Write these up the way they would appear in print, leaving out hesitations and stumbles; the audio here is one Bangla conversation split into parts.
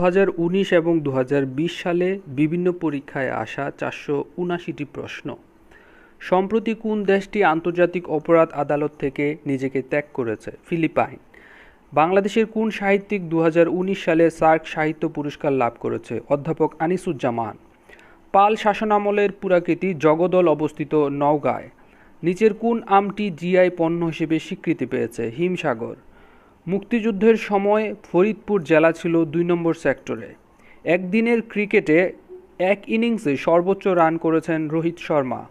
2019 এবং 2020 সালে বিভিন্ন পরীক্ষায় আসা 479টি প্রশ্ন। সম্প্রতি কোন দেশটি আন্তর্জাতিক অপরাধ আদালত থেকে নিজেকে ত্যাগ করেছে? ফিলিপাইন। বাংলাদেশের কোন সাহিত্যিক 2019 সালে সার্ক সাহিত্য পুরস্কার লাভ করেছে? অধ্যাপক আনিসুজ্জামান। পাল শাসনামলের পুরাকীর্তি জগদল অবস্থিত নওগাঁয়। নিচের কোন আমটি জিআই পণ্য হিসেবে স্বীকৃতি পেয়েছে? হিমসাগর। মুক্তিযুদ্ধের সময় ফরিদপুর জেলা ছিল 2 নম্বর সেক্টরে। একদিনের ক্রিকেটে এক ইনিংসে সর্বোচ্চ রান করেছেন রোহিত শর্মা।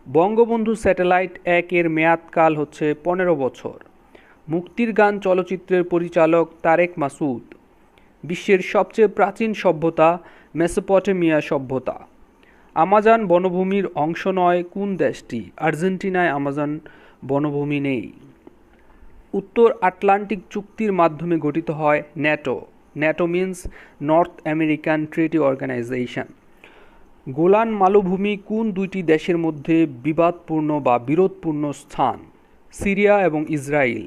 বঙ্গবন্ধু স্যাটেলাইট 1 এর মেয়াদকাল হচ্ছে 15 বছর। মুক্তির গান চলচ্চিত্রের পরিচালক তারেক মাসুদ। বিশ্বের সবচেয়ে প্রাচীন সভ্যতা মেসোপটেমিয়া সভ্যতা। আমাজন বনভূমির অংশ নয় কোন দেশটি? আর্জেন্টিনায় আমাজন বনভূমি নেই। উত্তর আটলান্টিক চুক্তির মাধ্যমে গঠিত হয় NATO. NATO means North American Treaty Organization. Golan মালভূমি কোন দুইটি দেশের মধ্যে বিবাদপূর্ণ বা বিরোধপূর্ণ স্থান? সিরিয়া এবং ইসরায়েল।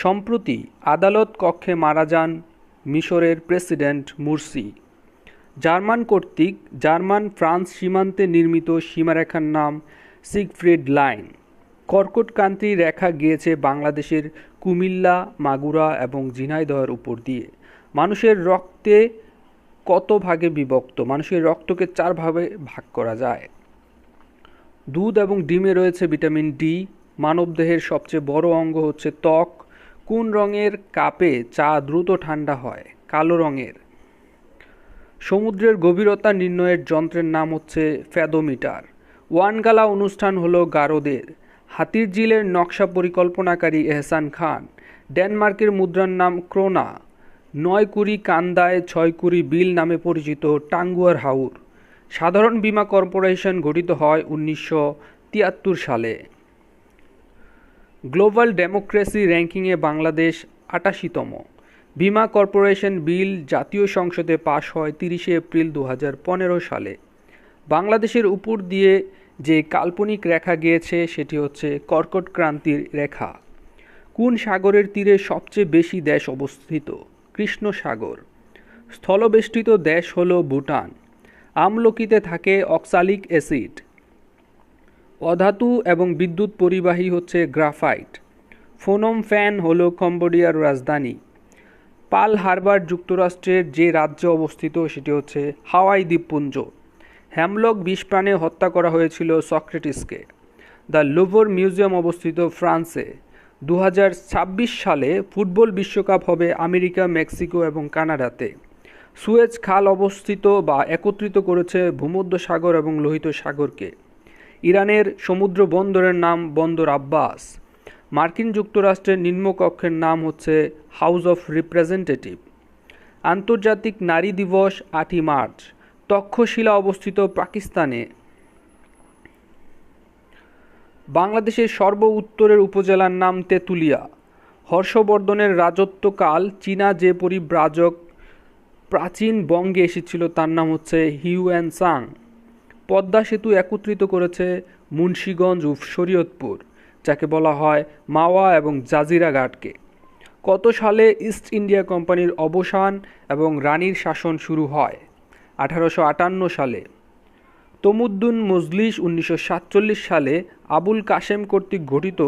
সম্প্রতি আদালত কক্ষে মারা যান মিশরের প্রেসিডেন্ট মুরসি। জার্মান কর্তৃক জার্মান ফ্রান্স সীমান্তে নির্মিত সীমারেখার নাম সিগফ্রিড লাইন। কর্কটক্রান্তি রেখা গিয়েছে বাংলাদেশের কুমিল্লা, মাগুরা এবং ঝিনাইদহের উপর দিয়ে। মানুষের রক্তে কত ভাগে বিভক্ত? মানুষের রক্তকে 4 ভাগে ভাগ করা যায়। দুধ এবং ডিমে রয়েছে ভিটামিন ডি। মানবদেহের সবচেয়ে বড় অঙ্গ হচ্ছে ত্বক। কোন রঙের কাপে চা দ্রুত ঠান্ডা হয়? কালো রঙের। সমুদ্রের গভীরতা নির্ণয়ের যন্ত্রের নাম হচ্ছে ফ্যাদোমিটার। ওয়ানগালা অনুষ্ঠান হলো গারোদের। হাতির ঝিলের নকশা পরিকল্পনাকারী এহসান খান। ডেনমার্কের মুদ্রার নাম ক্রোনা। 9 কুড়ি কান্দায় 6 কুড়ি বিল নামে পরিচিত টাঙ্গুয়ার হাওর। সাধারণ বীমা কর্পোরেশন গঠিত হয় 1973 সালে। গ্লোবাল ডেমোক্রেসি র্যাঙ্কিংয়ে বাংলাদেশ 88তম। বীমা কর্পোরেশন বিল জাতীয় সংসদে পাশ হয় 30 এপ্রিল 2015 সালে। বাংলাদেশের উপর দিয়ে যে কাল্পনিক রেখা গিয়েছে সেটি হচ্ছে কর্কটক্রান্তির রেখা। কোন সাগরের তীরে সবচেয়ে বেশি দেশ অবস্থিত? কৃষ্ণ সাগর। স্থলবেষ্টিত দেশ হল ভুটান। আমলকিতে থাকে অক্সালিক অ্যাসিড। অধাতু এবং বিদ্যুৎ পরিবাহী হচ্ছে গ্রাফাইট। ফোনম ফেন হল কম্বোডিয়ার রাজধানী। পার্ল হারবার যুক্তরাষ্ট্রের যে রাজ্যে অবস্থিত সেটি হচ্ছে হাওয়াই দ্বীপপুঞ্জ। হ্যামলক বিষপ্রাণে হত্যা করা হয়েছিল সক্রেটিসকে। দ্য লুভর মিউজিয়াম অবস্থিত ফ্রান্সে। 2026 সালে ফুটবল বিশ্বকাপ হবে আমেরিকা, মেক্সিকো এবং কানাডাতে। সুয়েজ খাল অবস্থিত বা একত্রিত করেছে ভূমধ্যসাগর এবং লোহিত সাগরকে। ইরানের সমুদ্র বন্দরের নাম বন্দর আব্বাস। মার্কিন যুক্তরাষ্ট্রের নিম্নকক্ষের নাম হচ্ছে হাউস অফ রিপ্রেজেন্টেটিভ। আন্তর্জাতিক নারী দিবস 8ই মার্চ। তক্ষশিলা অবস্থিত পাকিস্তানে। বাংলাদেশের সর্ব উত্তরের উপজেলার নাম তেঁতুলিয়া। হর্ষবর্ধনের রাজত্বকাল চীনা যে পরিব্রাজক প্রাচীন বঙ্গে এসেছিল তার নাম হচ্ছে হিউয়েন সাং। পদ্মা সেতু একত্রিত করেছে মুন্সিগঞ্জ ও শরীয়তপুর, যাকে বলা হয় মাওয়া এবং জাজিরা ঘাটকে। কত সালে ইস্ট ইন্ডিয়া কোম্পানির অবসান এবং রানীর শাসন শুরু হয়? 1858 সালে। তমুদ্দুন মজলিস 1947 সালে আবুল কাশেম কর্তৃক গঠিত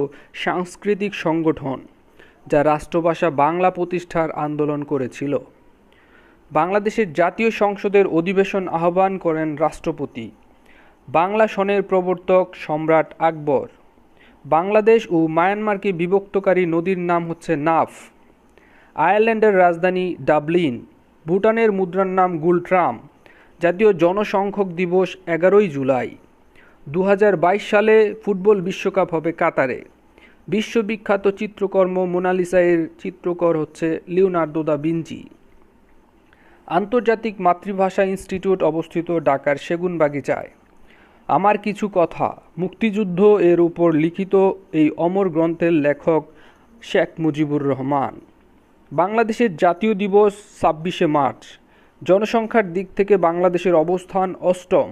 সাংস্কৃতিক সংগঠন যা রাষ্ট্রভাষা বাংলা প্রতিষ্ঠার আন্দোলন করেছিল। বাংলাদেশের জাতীয় সংসদের অধিবেশন আহ্বান করেন রাষ্ট্রপতি। বাংলা সনের প্রবর্তক সম্রাট আকবর। বাংলাদেশ ও মায়ানমারকে বিভক্তকারী নদীর নাম হচ্ছে নাফ। আয়ারল্যান্ডের রাজধানী ডাবলিন। ভুটানের মুদ্রার নাম গুলট্রাম। জাতীয় জনসংখ্যক দিবস 11ই জুলাই। 2022 সালে ফুটবল বিশ্বকাপ হবে কাতারে। বিশ্ববিখ্যাত চিত্রকর্ম মোনালিসা এর চিত্রকর হচ্ছে লিওনার্দো দা ভিঞ্চি। আন্তর্জাতিক মাতৃভাষা ইনস্টিটিউট অবস্থিত ঢাকার সেগুনবাগিচায়। আমার কিছু কথা মুক্তিযুদ্ধ এর উপর লিখিত এই অমর গ্রন্থের লেখক শেখ মুজিবুর রহমান। বাংলাদেশের জাতীয় দিবস 26শে মার্চ। জনসংখ্যার দিক থেকে বাংলাদেশের অবস্থান 8ম।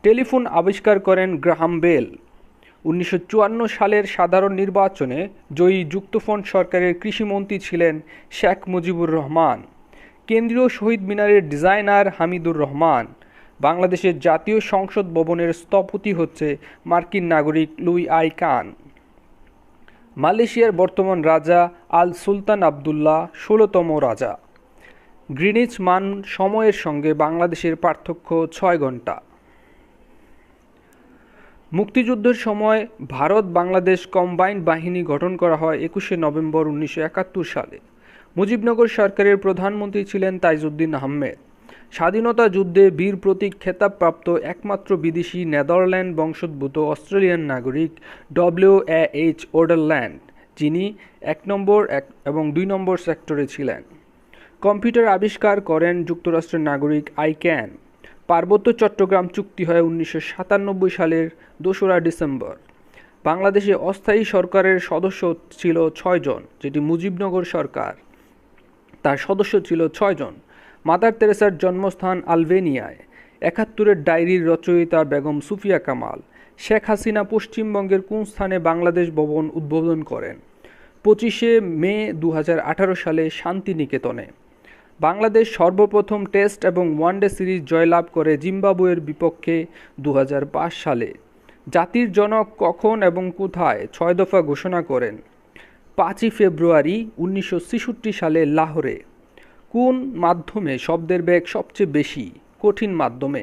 টেলিফোন আবিষ্কার করেন গ্রাহাম বেল। 1954 সালের সাধারণ নির্বাচনে জয়ী যুক্তফ্রন্ট সরকারের কৃষিমন্ত্রী ছিলেন শেখ মুজিবুর রহমান। কেন্দ্রীয় শহীদ মিনারের ডিজাইনার হামিদুর রহমান। বাংলাদেশের জাতীয় সংসদ ভবনের স্থপতি হচ্ছে মার্কিন নাগরিক লুই আই কান। মালয়েশিয়ার বর্তমান রাজা আল সুলতান আবদুল্লাহ ১৬তম রাজা। গ্রিনিচ মান সময়ের সঙ্গে বাংলাদেশের পার্থক্য ৬ ঘন্টা। মুক্তিযুদ্ধের সময় ভারত বাংলাদেশ কম্বাইন্ড বাহিনী গঠন করা হয় ২১শে নভেম্বর ১৯৭১ সালে। মুজিবনগর সরকারের প্রধানমন্ত্রী ছিলেন তাইজউদ্দিন আহমেদ। স্বাধীনতা যুদ্ধে বীর প্রতীক খেতাবপ্রাপ্ত একমাত্র বিদেশি নেদারল্যান্ড বংশোদ্ভূত অস্ট্রেলিয়ান নাগরিক ডব্লিউ.এ.এইচ. ওডারল্যান্ড, যিনি ১ নম্বর এবং ২ নম্বর সেক্টরে ছিলেন। কম্পিউটার আবিষ্কার করেন যুক্তরাষ্ট্রের নাগরিক আই ক্যান। পার্বত্য চট্টগ্রাম চুক্তি হয় ১৯৯৭ সালের ২রা ডিসেম্বর। বাংলাদেশে অস্থায়ী সরকারের সদস্য ছিল ৬ জন, যেটি মুজিবনগর সরকার। তার সদস্য ছিল ৬ জন। মাদার তেরেসার জন্মস্থান আলবেনিয়ায়। ৭১-এর ডায়েরির রচয়িতা বেগম সুফিয়া কামাল। শেখ হাসিনা পশ্চিমবঙ্গের কোন স্থানে বাংলাদেশ ভবন উদ্বোধন করেন? ২৫শে মে ২০১৮ সালে শান্তিনিকেতনে। বাংলাদেশ সর্বপ্রথম টেস্ট এবং ওয়ানডে সিরিজ জয়লাভ করে জিম্বাবুয়ের বিপক্ষে ২০০৫ সালে। জাতির জনক কখন এবং কোথায় ৬ দফা ঘোষণা করেন? ৫ই ফেব্রুয়ারি ১৯৬৬ সালে লাহোরে। কোন মাধ্যমে শব্দের বেগ সবচেয়ে বেশি? কঠিন মাধ্যমে।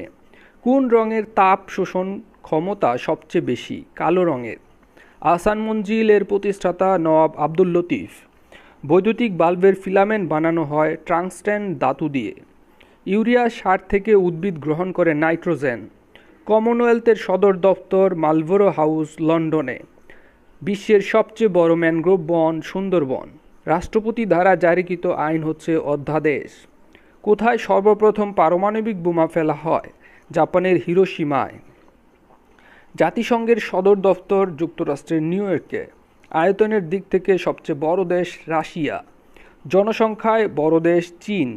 কোন রঙের তাপ শোষণ ক্ষমতা সবচেয়ে বেশি? কালো রঙের। আহসান মঞ্জিলের প্রতিষ্ঠাতা নওয়াব আব্দুল লতিফ। বৈদ্যুতিক বাল্বের ফিলামেন্ট বানানো হয় টাংস্টেন ধাতু দিয়ে। ইউরিয়া সার থেকে উদ্ভিদ গ্রহণ করে নাইট্রোজেন। কমনওয়েলথের সদর দপ্তর মালবোরো হাউস, লন্ডনে। বিশ্বের সবচেয়ে বড় ম্যানগ্রোভ বন সুন্দরবন। রাষ্ট্রপতি দ্বারা জারিকৃত আইন হচ্ছে অধ্যাদেশ। কোথায় সর্বপ্রথম পারমাণবিক বোমা ফেলা হয়? জাপানের হিরোশিমায়। জাতিসংঘের সদর দপ্তর যুক্তরাষ্ট্রের নিউ ইয়র্কে। আয়তনের দিক থেকে সবচেয়ে বড় দেশ রাশিয়া। জনসংখ্যায় বড় দেশ চীন।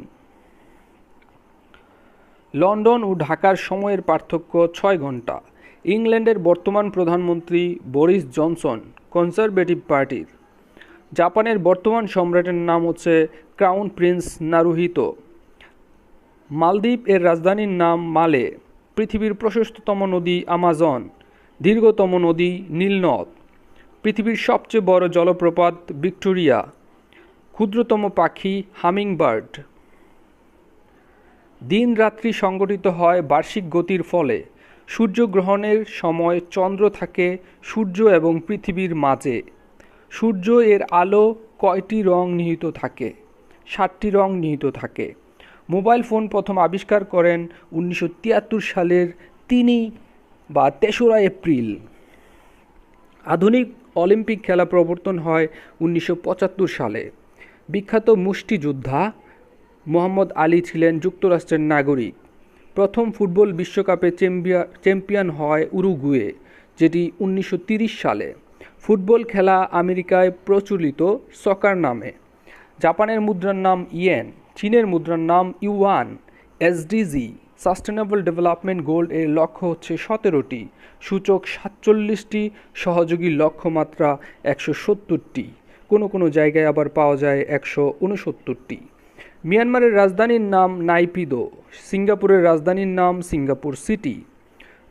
লন্ডন ও ঢাকার সময়ের পার্থক্য ৬ ঘন্টা। ইংল্যান্ডের বর্তমান প্রধানমন্ত্রী বরিস জনসন, কনজারভেটিভ পার্টির। জাপানের বর্তমান সম্রাটের নাম হচ্ছে ক্রাউন প্রিন্স নারুহিতো। মালদ্বীপ এর রাজধানীর নাম মালে। পৃথিবীর প্রশস্ততম নদী আমাজন। দীর্ঘতম নদী নীলনদ। পৃথিবীর সবচেয়ে বড় জলপ্রপাত ভিক্টোরিয়া। ক্ষুদ্রতম পাখি হামিংবার্ড। দিন রাত্রি সংঘটিত হয় বার্ষিক গতির ফলে। সূর্যগ্রহণের সময় চন্দ্র থাকে সূর্য এবং পৃথিবীর মাঝে। সূর্য এর আলো কয়টি রং নিহিত থাকে? ৭টি রং নিহিত থাকে। মোবাইল ফোন প্রথম আবিষ্কার করেন ১৯৭৩ সালের ৩রা এপ্রিল। আধুনিক অলিম্পিক খেলা প্রবর্তন হয় ১৯৭৫ সালে। বিখ্যাত মুষ্টিযোদ্ধা মোহাম্মদ আলী ছিলেন যুক্তরাষ্ট্রের নাগরিক। প্রথম ফুটবল বিশ্বকাপে চ্যাম্পিয়ন হয় উরুগুয়ে, যেটি ১৯৩০ সালে। ফুটবল খেলা আমেরিকায় প্রচলিত সকার নামে। জাপানের মুদ্রার নাম ইয়েন। চীনের মুদ্রার নাম yuan. SDG sustainable development goal এর লক্ষ্য হচ্ছে ১৭টি, সূচক ৪৭টি, সহযোগী লক্ষ্যমাত্রা ১৭০টি। কোনো জায়গায় আবার পাওয়া যায় ১৬৯টি। মিয়ানমারের রাজধানীর নাম নাইপিদো। সিঙ্গাপুরের রাজধানীর নাম সিঙ্গাপুর সিটি।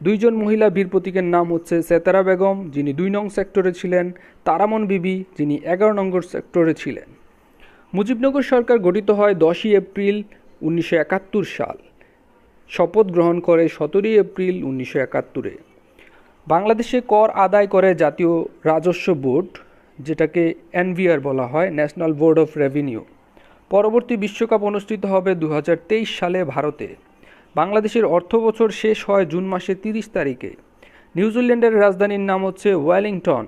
২ জন মহিলা বীর প্রতীকের নাম হচ্ছে সেতারা বেগম, যিনি ২ নং সেক্টরে ছিলেন, তারামন বিবি, যিনি ১১ নম্বর সেক্টরে ছিলেন। মুজিবনগর সরকার গঠিত হয় ১০ই এপ্রিল ১৯৭১ সাল। শপথ গ্রহণ করে ১৭ই এপ্রিল ১৯৭১-এ। বাংলাদেশে কর আদায় করে জাতীয় রাজস্ব বোর্ড, যেটাকে এনবিআর বলা হয়, ন্যাশনাল বোর্ড অফ রেভিনিউ। পরবর্তী বিশ্বকাপ অনুষ্ঠিত হবে ২০২৩ সালে ভারতে। বাংলাদেশের অর্থবছর শেষ হয় জুন মাসের ৩০ তারিখে। নিউজিল্যান্ডের রাজধানীর নাম হচ্ছে ওয়েলিংটন।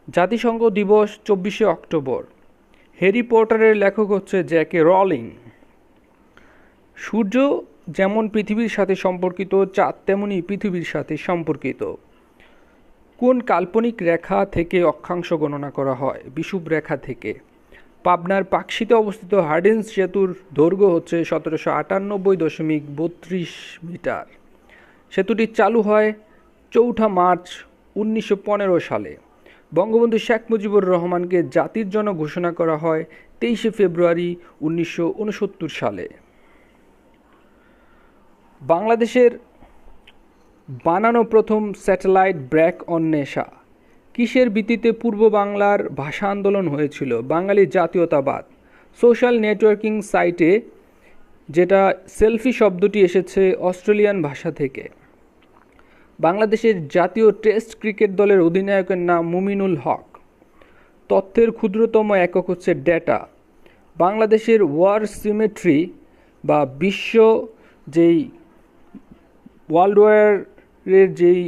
জাতিসংঘ দিবস ২৪শে অক্টোবর। হ্যারি পটারের লেখক হচ্ছে জ্যাকে রলিং। সূর্য যেমন পৃথিবীর সাথে সম্পর্কিত, চাঁদ তেমনি পৃথিবীর সাথে সম্পর্কিত। কোন কাল্পনিক রেখা থেকে অক্ষাংশ গণনা করা হয়? বিষুব রেখা থেকে। পাবনার পাকশীতে অবস্থিত হার্ডিঞ্জ সেতুর দৈর্ঘ্য হচ্ছে ১৭৯৮.৩২ মিটার। সেতুটি চালু হয় ৪ঠা মার্চ ১৯১৫ সালে। বঙ্গবন্ধু শেখ মুজিবুর রহমানকে জাতির জনক ঘোষণা করা হয় 23শে ফেব্রুয়ারি 1969 সালে। বাংলাদেশের বানানো প্রথম স্যাটেলাইট ব্র্যাক অন্বেষা কিসের ভিত্তিতে পূর্ব বাংলার ভাষা আন্দোলন হয়েছিল? বাঙালি জাতীয়তাবাদ। সোশ্যাল নেটওয়ার্কিং সাইটে যেটা সেলফি শব্দটি এসেছে অস্ট্রেলিয়ান ভাষা থেকে। বাংলাদেশের জাতীয় টেস্ট ক্রিকেট দলের অধিনায়কের নাম মুমিনুল হক। তথ্যের ক্ষুদ্রতম একক হচ্ছে ডেটা। বাংলাদেশের ওয়ার সিমেট্রি বা বিশ্ব যেই ওয়ার্ল্ড ওয়ারের যেই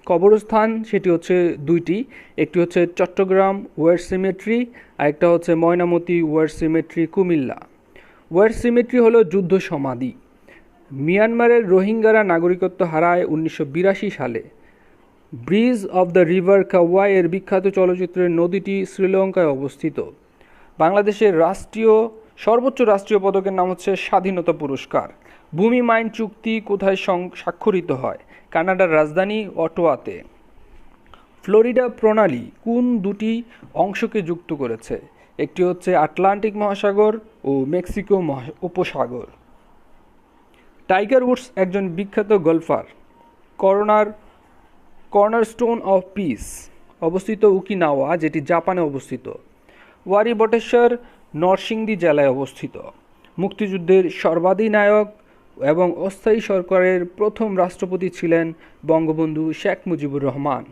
কবরস্থান সেটি হচ্ছে দুইটি, একটি হচ্ছে চট্টগ্রাম ওয়ার সিমেট্রি, আরেকটা হচ্ছে Mainamati war cemetery Comilla. War cemetery হলো যুদ্ধ সমাধি। মিয়ানমারের রোহিঙ্গারা নাগরিকত্ব হারায় 1982 সালে। Bridge of the river Kwai এর বিখ্যাত চলচ্চিত্রের নদীটি শ্রীলঙ্কায় অবস্থিত। বাংলাদেশের সর্বোচ্চ রাষ্ট্রীয় পদকের নাম হচ্ছে স্বাধীনতা পুরস্কার। ভূমি মাইন চুক্তি কোথায় স্বাক্ষরিত হয়? কানাডার রাজধানী অটোয়াতে। ফ্লোরিডা প্রণালী কোন দুটি অংশকে যুক্ত করেছে? একটি হচ্ছে আটলান্টিক মহাসাগর ও মেক্সিকো উপসাগর। টাইগার উডস একজন বিখ্যাত গলফার। কর্নারস্টোন অফ পিস অবস্থিত ওকিনাওয়া, যেটি জাপানে অবস্থিত। ওয়ারি বটেশ্বর নরসিংদী জেলায় অবস্থিত। মুক্তিযুদ্ধের সর্বাধিনায়ক এবং অস্থায়ী সরকারের প্রথম রাষ্ট্রপতি ছিলেন বঙ্গবন্ধু শেখ মুজিবুর রহমান।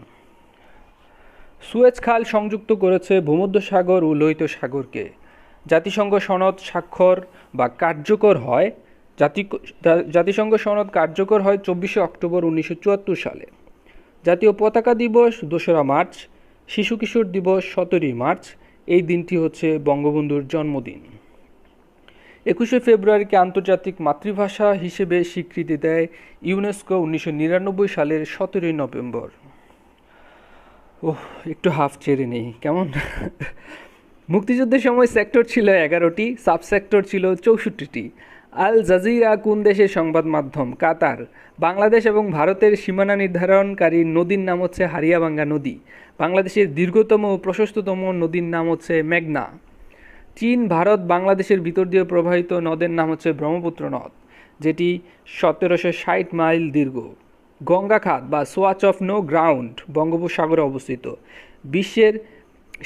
সুয়েজ খাল সংযুক্ত করেছে ভূমধ্যসাগর ও লোহিত সাগরকে। জাতিসংঘ সনদ স্বাক্ষর বা কার্যকর হয় জাতিসংঘ সনদ কার্যকর হয় 24শে অক্টোবর 1974 সালে। জাতীয় পতাকা দিবস 2রা মার্চ, শিশু কিশোর দিবস 17ই মার্চ। এই দিনটি হচ্ছে বঙ্গবন্ধুর জন্মদিন। 21শে ফেব্রুয়ারিকে আন্তর্জাতিক মাতৃভাষা হিসেবে স্বীকৃতি দেয় ইউনেস্কো 1999 সালের 17ই নভেম্বর। একটু হাফ ছেড়ে নেই কেমন? মুক্তিযুদ্ধের সময় সেক্টর ছিল 11টি, সাবসেক্টর ছিল 64টি। আল জাজিরা কোন দেশের সংবাদ মাধ্যম? কাতার। বাংলাদেশ এবং ভারতের সীমানা নির্ধারণকারী নদীর নাম হচ্ছে হারিয়াভাঙ্গা নদী। বাংলাদেশের দীর্ঘতম ও প্রশস্ততম নদীর নাম হচ্ছে মেঘনা। চীন, ভারত, বাংলাদেশের ভিতর দিয়ে প্রবাহিত নদের নাম হচ্ছে ব্রহ্মপুত্র নদ, যেটি 1760 মাইল দীর্ঘ। গঙ্গা খাত বা সোয়াচ অফ নো গ্রাউন্ড বঙ্গোপসাগরে অবস্থিত। বিশ্বের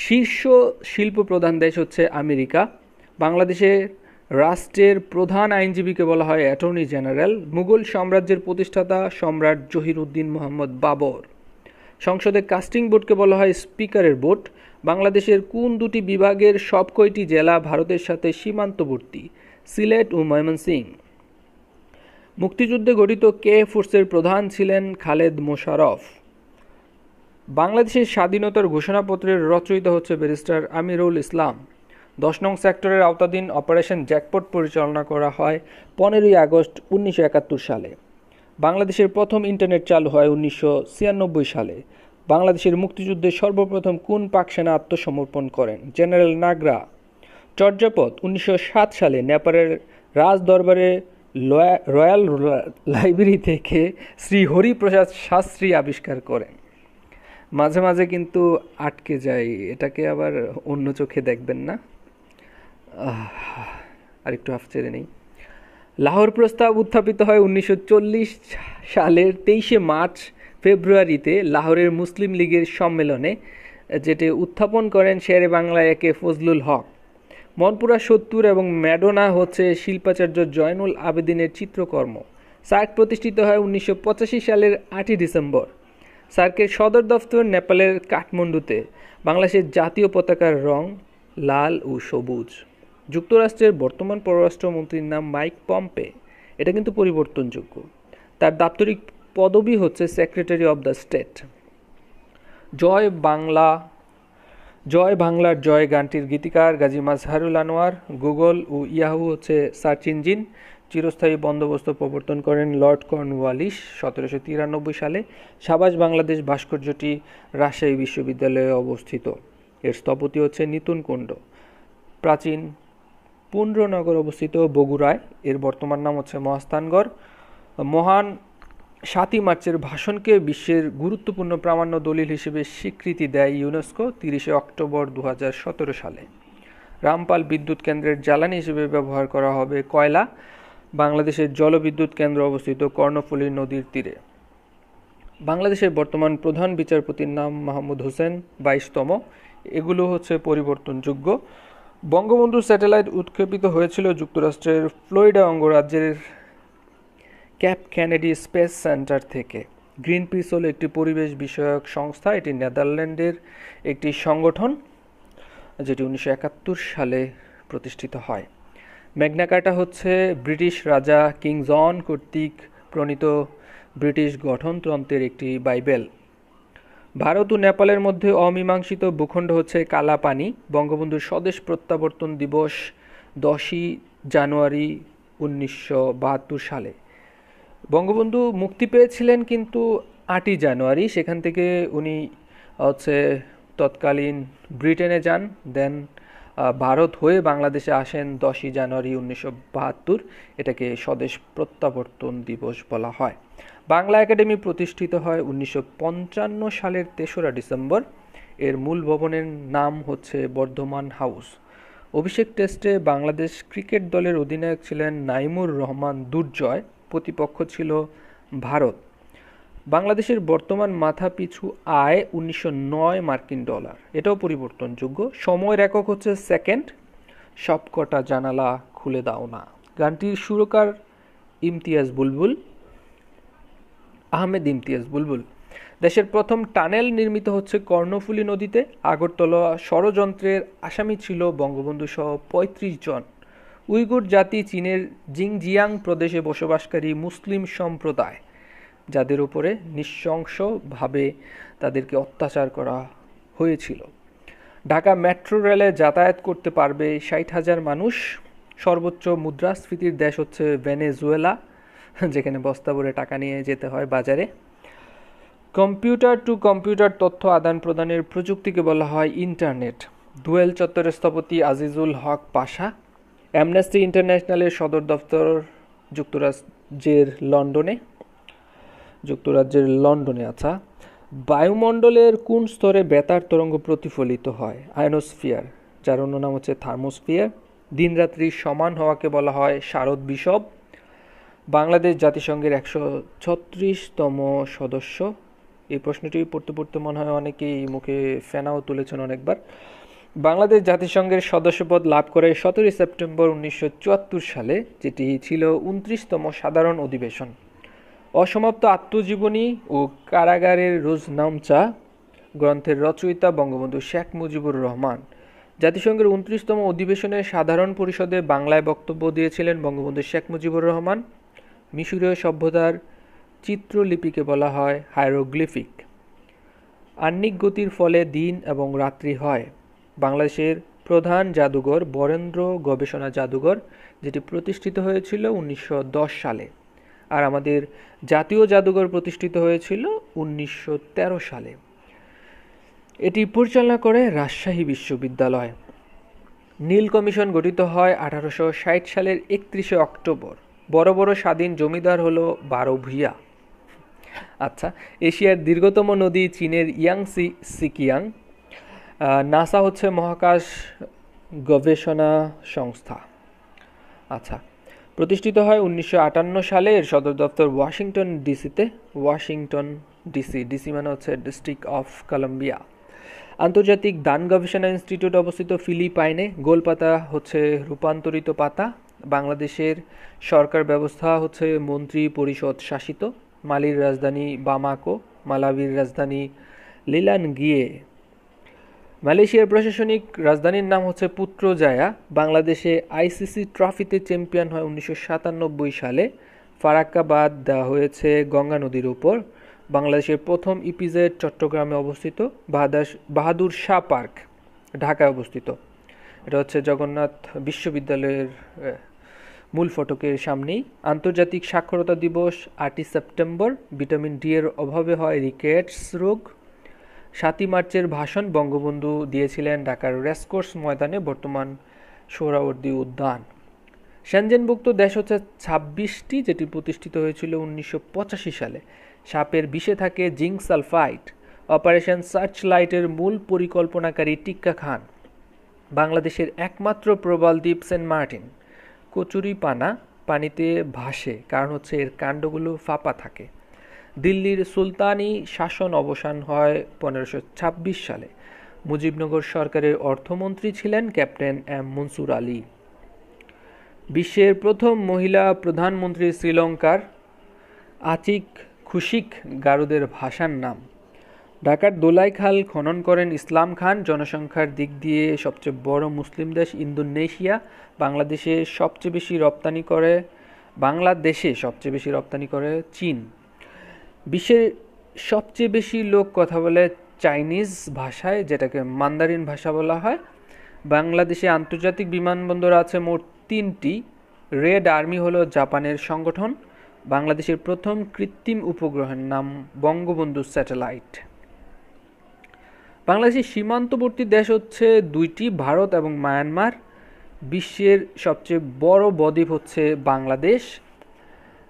শীর্ষ শিল্প প্রধান দেশ হচ্ছে আমেরিকা। বাংলাদেশের রাষ্ট্রের প্রধান আইনজীবীকে বলা হয় অ্যাটর্নি জেনারেল। মুঘল সাম্রাজ্যের প্রতিষ্ঠাতা সম্রাট জহিরুদ্দিন মোহাম্মদ বাবর। সংসদে কাস্টিং বোর্ডকে বলা হয় স্পিকারের বোর্ড। বাংলাদেশের কোন দুটি বিভাগের সব কয়টি জেলা ভারতের সাথে সীমান্তবর্তী? সিলেট ও ময়মনসিংহ। মুক্তিযুদ্ধে গঠিত কে ফোর্সের প্রধান ছিলেন খালেদ মোশাররফ। বাংলাদেশের স্বাধীনতার ঘোষণাপত্রের রচয়িতা হচ্ছে ব্যারিস্টার আমিরুল ইসলাম। 10 নং সেক্টরের আওতাধীন অপারেশন জ্যাকপট পরিচালনা করা হয় 15ই আগস্ট 1971 সালে। বাংলাদেশের প্রথম ইন্টারনেট চালু হয় 1996 সালে। বাংলাদেশের মুক্তিযুদ্ধে সর্বপ্রথম কোন পাক সেনা আত্মসমর্পণ করেন? জেনারেল নাগরা। চর্যাপদ 1907 সালে নেপালের রাজ দরবারে রয়্যাল লাইব্রেরি থেকে শ্রী হরিপ্রসাদ শাস্ত্রী আবিষ্কার করেন। মাঝে মাঝে কিন্তু আটকে যায়, এটাকে আবার অন্য চোখে দেখবেন না। আরেকটু হাফ ছেড়ে নেই। লাহোর প্রস্তাব উত্থাপিত হয় 1940 সালের 23শে মার্চ ফেব্রুয়ারিতে লাহোরের মুসলিম লীগের সম্মেলনে, যেটি উত্থাপন করেন শেরে বাংলা একে ফজলুল হক। মনপুরা 70 এবং ম্যাডোনা হচ্ছে শিল্পাচার্য জয়নুল আবেদিনের চিত্রকর্ম। সার্ক প্রতিষ্ঠিত হয় 1985 সালের 8ই ডিসেম্বর। সার্কের সদর দফতর নেপালের কাঠমান্ডুতে। বাংলাদেশের জাতীয় পতাকার রং লাল ও সবুজ। যুক্তরাষ্ট্রের বর্তমান পররাষ্ট্রমন্ত্রীর নাম মাইক পম্পে। এটা কিন্তু পরিবর্তনযোগ্য। তার দাপ্তরিক পদবি হচ্ছে সেক্রেটারি অব দ্য স্টেট। জয় বাংলার জয় গানটির গীতিকার গাজী মাজহারুল আনোয়ার। গুগল ও ইয়াহু হচ্ছে সার্চ ইঞ্জিন। চিরস্থায়ী বন্দোবস্ত প্রবর্তন করেন লর্ড কর্নওয়ালিস 1793 সালে। সাবাস বাংলাদেশ ভাস্কর্যটি রাজশাহী বিশ্ববিদ্যালয়ে অবস্থিত। এর স্থপতি হচ্ছে নিতুন কুণ্ড। প্রাচীন পুন্ড্রনগর অবস্থিত বগুড়ায়। এর বর্তমান নাম হচ্ছে মহাস্থানগড়। মহান 7ই মার্চের ভাষণকে বিশ্বের গুরুত্বপূর্ণ প্রামাণ্য দলিল হিসেবে স্বীকৃতি দেয় ইউনেস্কো 30শে অক্টোবর 2017 সালে। রামপাল বিদ্যুৎ কেন্দ্রের জ্বালানি হিসেবে ব্যবহার করা হবে কয়লা। বাংলাদেশের জলবিদ্যুৎ কেন্দ্র অবস্থিত কর্ণফুলী নদীর তীরে। বাংলাদেশের বর্তমান প্রধান বিচারপতির নাম মাহমুদ হোসেন, 22তম। এগুলো হচ্ছে পরিবর্তনযোগ্য। বঙ্গবন্ধু স্যাটেলাইট উৎক্ষেপিত হয়েছিল যুক্তরাষ্ট্রের ফ্লোরিডা অঙ্গরাজ্যের ক্যাপ কেনেডি স্পেস সেন্টার থেকে। গ্রিনপিস হলো একটি পরিবেশ বিষয়ক সংস্থা। এটি নেদারল্যান্ডের একটি সংগঠন, যেটি 1971 সালে প্রতিষ্ঠিত হয়। ম্যাগনা কার্টা হচ্ছে ব্রিটিশ রাজা কিং জন কর্তৃক প্রণীত ব্রিটিশ গঠনতন্ত্রের একটি বাইবেল। ভারত ও নেপালের মধ্যে অমীমাংসিত ভূখণ্ড হচ্ছে কালাপানি। বঙ্গবন্ধুর স্বদেশ প্রত্যাবর্তন দিবস 10ই জানুয়ারি 1972 সালে। বঙ্গবন্ধু মুক্তি পেয়েছিলেন কিন্তু 8ই জানুয়ারি। সেখান থেকে উনি হচ্ছে তৎকালীন ব্রিটেনে যান, দেন ভারত হয়ে বাংলাদেশে আসেন 10ই জানুয়ারি 1972। এটাকে স্বদেশ প্রত্যাবর্তন দিবস বলা হয়। বাংলা একাডেমি প্রতিষ্ঠিত হয় 1955 সালের 3রা ডিসেম্বর। এর মূল ভবনের নাম হচ্ছে বর্ধমান হাউস। অভিষেক টেস্টে বাংলাদেশ ক্রিকেট দলের অধিনায়ক ছিলেন নাইমুর রহমান দুর্জয়, প্রতিপক্ষ ছিল ভারত। বাংলাদেশের বর্তমান মাথাপিছু আয় 1909 মার্কিন ডলার। এটাও পরিবর্তনযোগ্য। সময়ের একক হচ্ছে সেকেন্ড। সবকটা জানালা খুলে দাও না। গানটির সুরকার আহমেদ ইমতিয়াজ বুলবুল। দেশের প্রথম টানেল নির্মিত হচ্ছে কর্ণফুলী নদীতে। আগরতলা ষড়যন্ত্রের আসামি ছিল বঙ্গবন্ধু সহ 35 জন। উইগুর জাতি চীনের জিংজিয়াং প্রদেশে বসবাসকারী মুসলিম সম্প্রদায়, যাদের উপরে নৃশংসভাবে তাদেরকে অত্যাচার করা হয়েছিল। ঢাকা মেট্রো রেলে যাতায়াত করতে পারবে 60,000 মানুষ। সর্বোচ্চ মুদ্রাস্ফীতির দেশ হচ্ছে ভেনেজুয়েলা, যেখানে বস্তা ভরে টাকা নিয়ে যেতে হয় বাজারে। কম্পিউটার টু কম্পিউটার তথ্য আদান প্রদানের প্রযুক্তিকে বলা হয় ইন্টারনেট। দোয়েল চত্বরের স্থপতি আজিজুল হক পাশা। অ্যামনেস্টি ইন্টারন্যাশনালের সদর দফতর যুক্তরাজ্যের লন্ডনে। আচ্ছা, বায়ুমণ্ডলের কোন স্তরে বেতার তরঙ্গ প্রতিফলিত হয়? আয়নোস্ফিয়ার, যার অন্য নাম হচ্ছে থার্মোস্ফিয়ার। দিনরাত্রি সমান হওয়াকে বলা হয় শারদ বিষব। বাংলাদেশ জাতিসংঘের 136তম সদস্য। এই প্রশ্নটি পড়তে পড়তে মনে হয় অনেকেই মুখে ফেনাও তুলেছেন অনেকবার। বাংলাদেশ জাতিসংঘের সদস্যপদ লাভ করে 17 সেপ্টেম্বর 1974 সালে, যেটি ছিল 29তম সাধারণ অধিবেশন। অসমাপ্ত আত্মজীবনী ও কারাগারের রোজনামচা গ্রন্থের রচয়িতা বঙ্গবন্ধু শেখ মুজিবুর রহমান। জাতিসংঘের 29তম অধিবেশনে সাধারণ পরিষদে বাংলায় বক্তব্য দিয়েছিলেন বঙ্গবন্ধু শেখ মুজিবুর রহমান। মিশরীয় সভ্যতার চিত্রলিপিকে বলা হয় হায়ারোগ্লিফিক। আহ্নিক গতির ফলে দিন এবং রাত্রি হয়। বাংলাদেশের প্রধান জাদুঘর বরেন্দ্র গবেষণা জাদুঘর, যেটি প্রতিষ্ঠিত হয়েছিল 1910 সালে। আর আমাদের জাতীয় জাদুঘর প্রতিষ্ঠিত হয়েছিল 1913 সালে। এটি পরিচালনা করে রাজশাহী বিশ্ববিদ্যালয়। নীল কমিশন গঠিত হয় 1860 সালের 31শে অক্টোবর। বড় বড় স্বাধীন জমিদার হলো 12 ভূঁইয়া। আচ্ছা, এশিয়ার দীর্ঘতম নদী চীনের ইয়াংসি সিকিয়াং। নাসা হচ্ছে মহাকাশ গবেষণা সংস্থা। আচ্ছা, প্রতিষ্ঠিত হয় 1958 সালে। এর সদর দপ্তর ওয়াশিংটন ডিসিতে। ওয়াশিংটন ডিসি মানে হচ্ছে ডিস্ট্রিক্ট অফ কলম্বিয়া। আন্তর্জাতিক দান গবেষণা ইনস্টিটিউট অবস্থিত ফিলিপাইনে। গোলপাতা হচ্ছে রূপান্তরিত পাতা। বাংলাদেশের সরকার ব্যবস্থা হচ্ছে মন্ত্রী পরিষদ শাসিত। মালির রাজধানী বামাকো। মালাবির রাজধানী লিলানগিয়ে। মালয়েশিয়ার প্রশাসনিক রাজধানীর নাম হচ্ছে পুত্রজায়া। বাংলাদেশে আইসিসি ট্রফিতে চ্যাম্পিয়ন হয় 1997 সালে। ফারাক্কা বাঁধ দেওয়া হয়েছে গঙ্গা নদীর উপর। বাংলাদেশের প্রথম ইপিজেড চট্টগ্রামে অবস্থিত। বাহাদুর শাহ পার্ক ঢাকায় অবস্থিত। এটা হচ্ছে জগন্নাথ বিশ্ববিদ্যালয়ের মূল ফটকের সামনেই। আন্তর্জাতিক সাক্ষরতা দিবস 8ই সেপ্টেম্বর। ভিটামিন ডি এর অভাবে হয় রিকেটস রোগ। 7ই মার্চের ভাষণ বঙ্গবন্ধু দিয়েছিলেন ঢাকার রেসকোর্স ময়দানে, বর্তমান সোহরাওয়ার্দী উদ্যান। সেনজেনভুক্ত দেশ হচ্ছে 26টি, যেটি প্রতিষ্ঠিত হয়েছিল 1985 সালে। সাপের বিষে থাকে জিঙ্ক সালফাইড। অপারেশন সার্চলাইটের মূল পরিকল্পনাকারী টিক্কা খান। বাংলাদেশের একমাত্র প্রবাল দ্বীপ সেন্ট মার্টিন। কচুরিপানা পানিতে ভাসে, কারণ হচ্ছে এর কাণ্ডগুলো ফাঁপা থাকে। দিল্লির সুলতানি শাসন অবসান হয় 1526 সালে। মুজিবনগর সরকারের অর্থমন্ত্রী ছিলেন ক্যাপ্টেন এম মনসুর আলী। বিশ্বের প্রথম মহিলা প্রধানমন্ত্রী শ্রীলঙ্কার আচিক খুশিক গারোদের ভাষার নাম। ঢাকার দোলাইখাল খনন করেন ইসলাম খান। জনসংখ্যার দিক দিয়ে সবচেয়ে বড় মুসলিম দেশ ইন্দোনেশিয়া। বাংলাদেশে সবচেয়ে বেশি রপ্তানি করে চীন। বিশ্বের সবচেয়ে বেশি লোক কথা বলে চাইনিজ ভাষায়, যেটাকে মান্দারিন ভাষা বলা হয়। বাংলাদেশে আন্তর্জাতিক বিমানবন্দর আছে মোট 3টি। রেড আর্মি হলো জাপানের সংগঠন। বাংলাদেশের প্রথম কৃত্রিম উপগ্রহের নাম বঙ্গবন্ধু স্যাটেলাইট। বাংলাদেশের সীমান্তবর্তী দেশ হচ্ছে 2টি, ভারত এবং মায়ানমার। বিশ্বের সবচেয়ে বড় বদ্বীপ হচ্ছে বাংলাদেশ।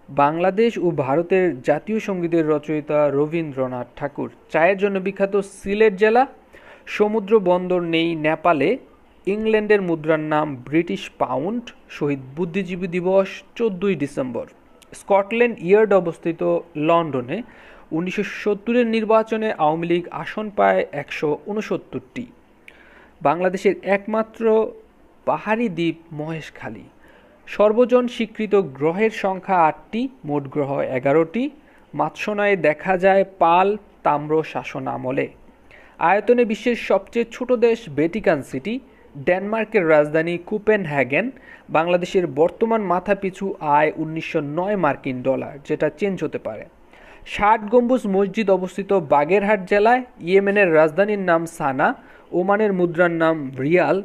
বাংলাদেশ ও ভারতের জাতীয় সঙ্গীতের রচয়িতা রবীন্দ্রনাথ ঠাকুর। চায়ের জন্য বিখ্যাত সিলেট জেলা। সমুদ্র বন্দর নেই নেপালে। ইংল্যান্ডের মুদ্রার নাম ব্রিটিশ পাউন্ড। শহীদ বুদ্ধিজীবী দিবস 14ই ডিসেম্বর। স্কটল্যান্ড ইয়ার্ড অবস্থিত লন্ডনে। 1970-এর নির্বাচনে আওয়ামী লীগ আসন পায় 169টি। বাংলাদেশের একমাত্র পাহাড়ি দ্বীপ মহেশখালী। সর্বজন স্বীকৃত গ্রহের সংখ্যা 8টি, মোট গ্রহ 11টি। মাৎসনায় দেখা যায় পাল তাম্র শাসন আমলে। আয়তনে বিশ্বের সবচেয়ে ছোট দেশ ভ্যাটিকান সিটি। ডেনমার্কের রাজধানী কোপেনহেগেন। বাংলাদেশের বর্তমান মাথাপিছু আয় 1909 মার্কিন ডলার, যেটা চেঞ্জ হতে পারে। 60 গম্বুজ মসজিদ অবস্থিত বাগেরহাট জেলায়। ইয়েমেনের রাজধানীর নাম সানা। ওমানের মুদ্রার নাম রিয়াল।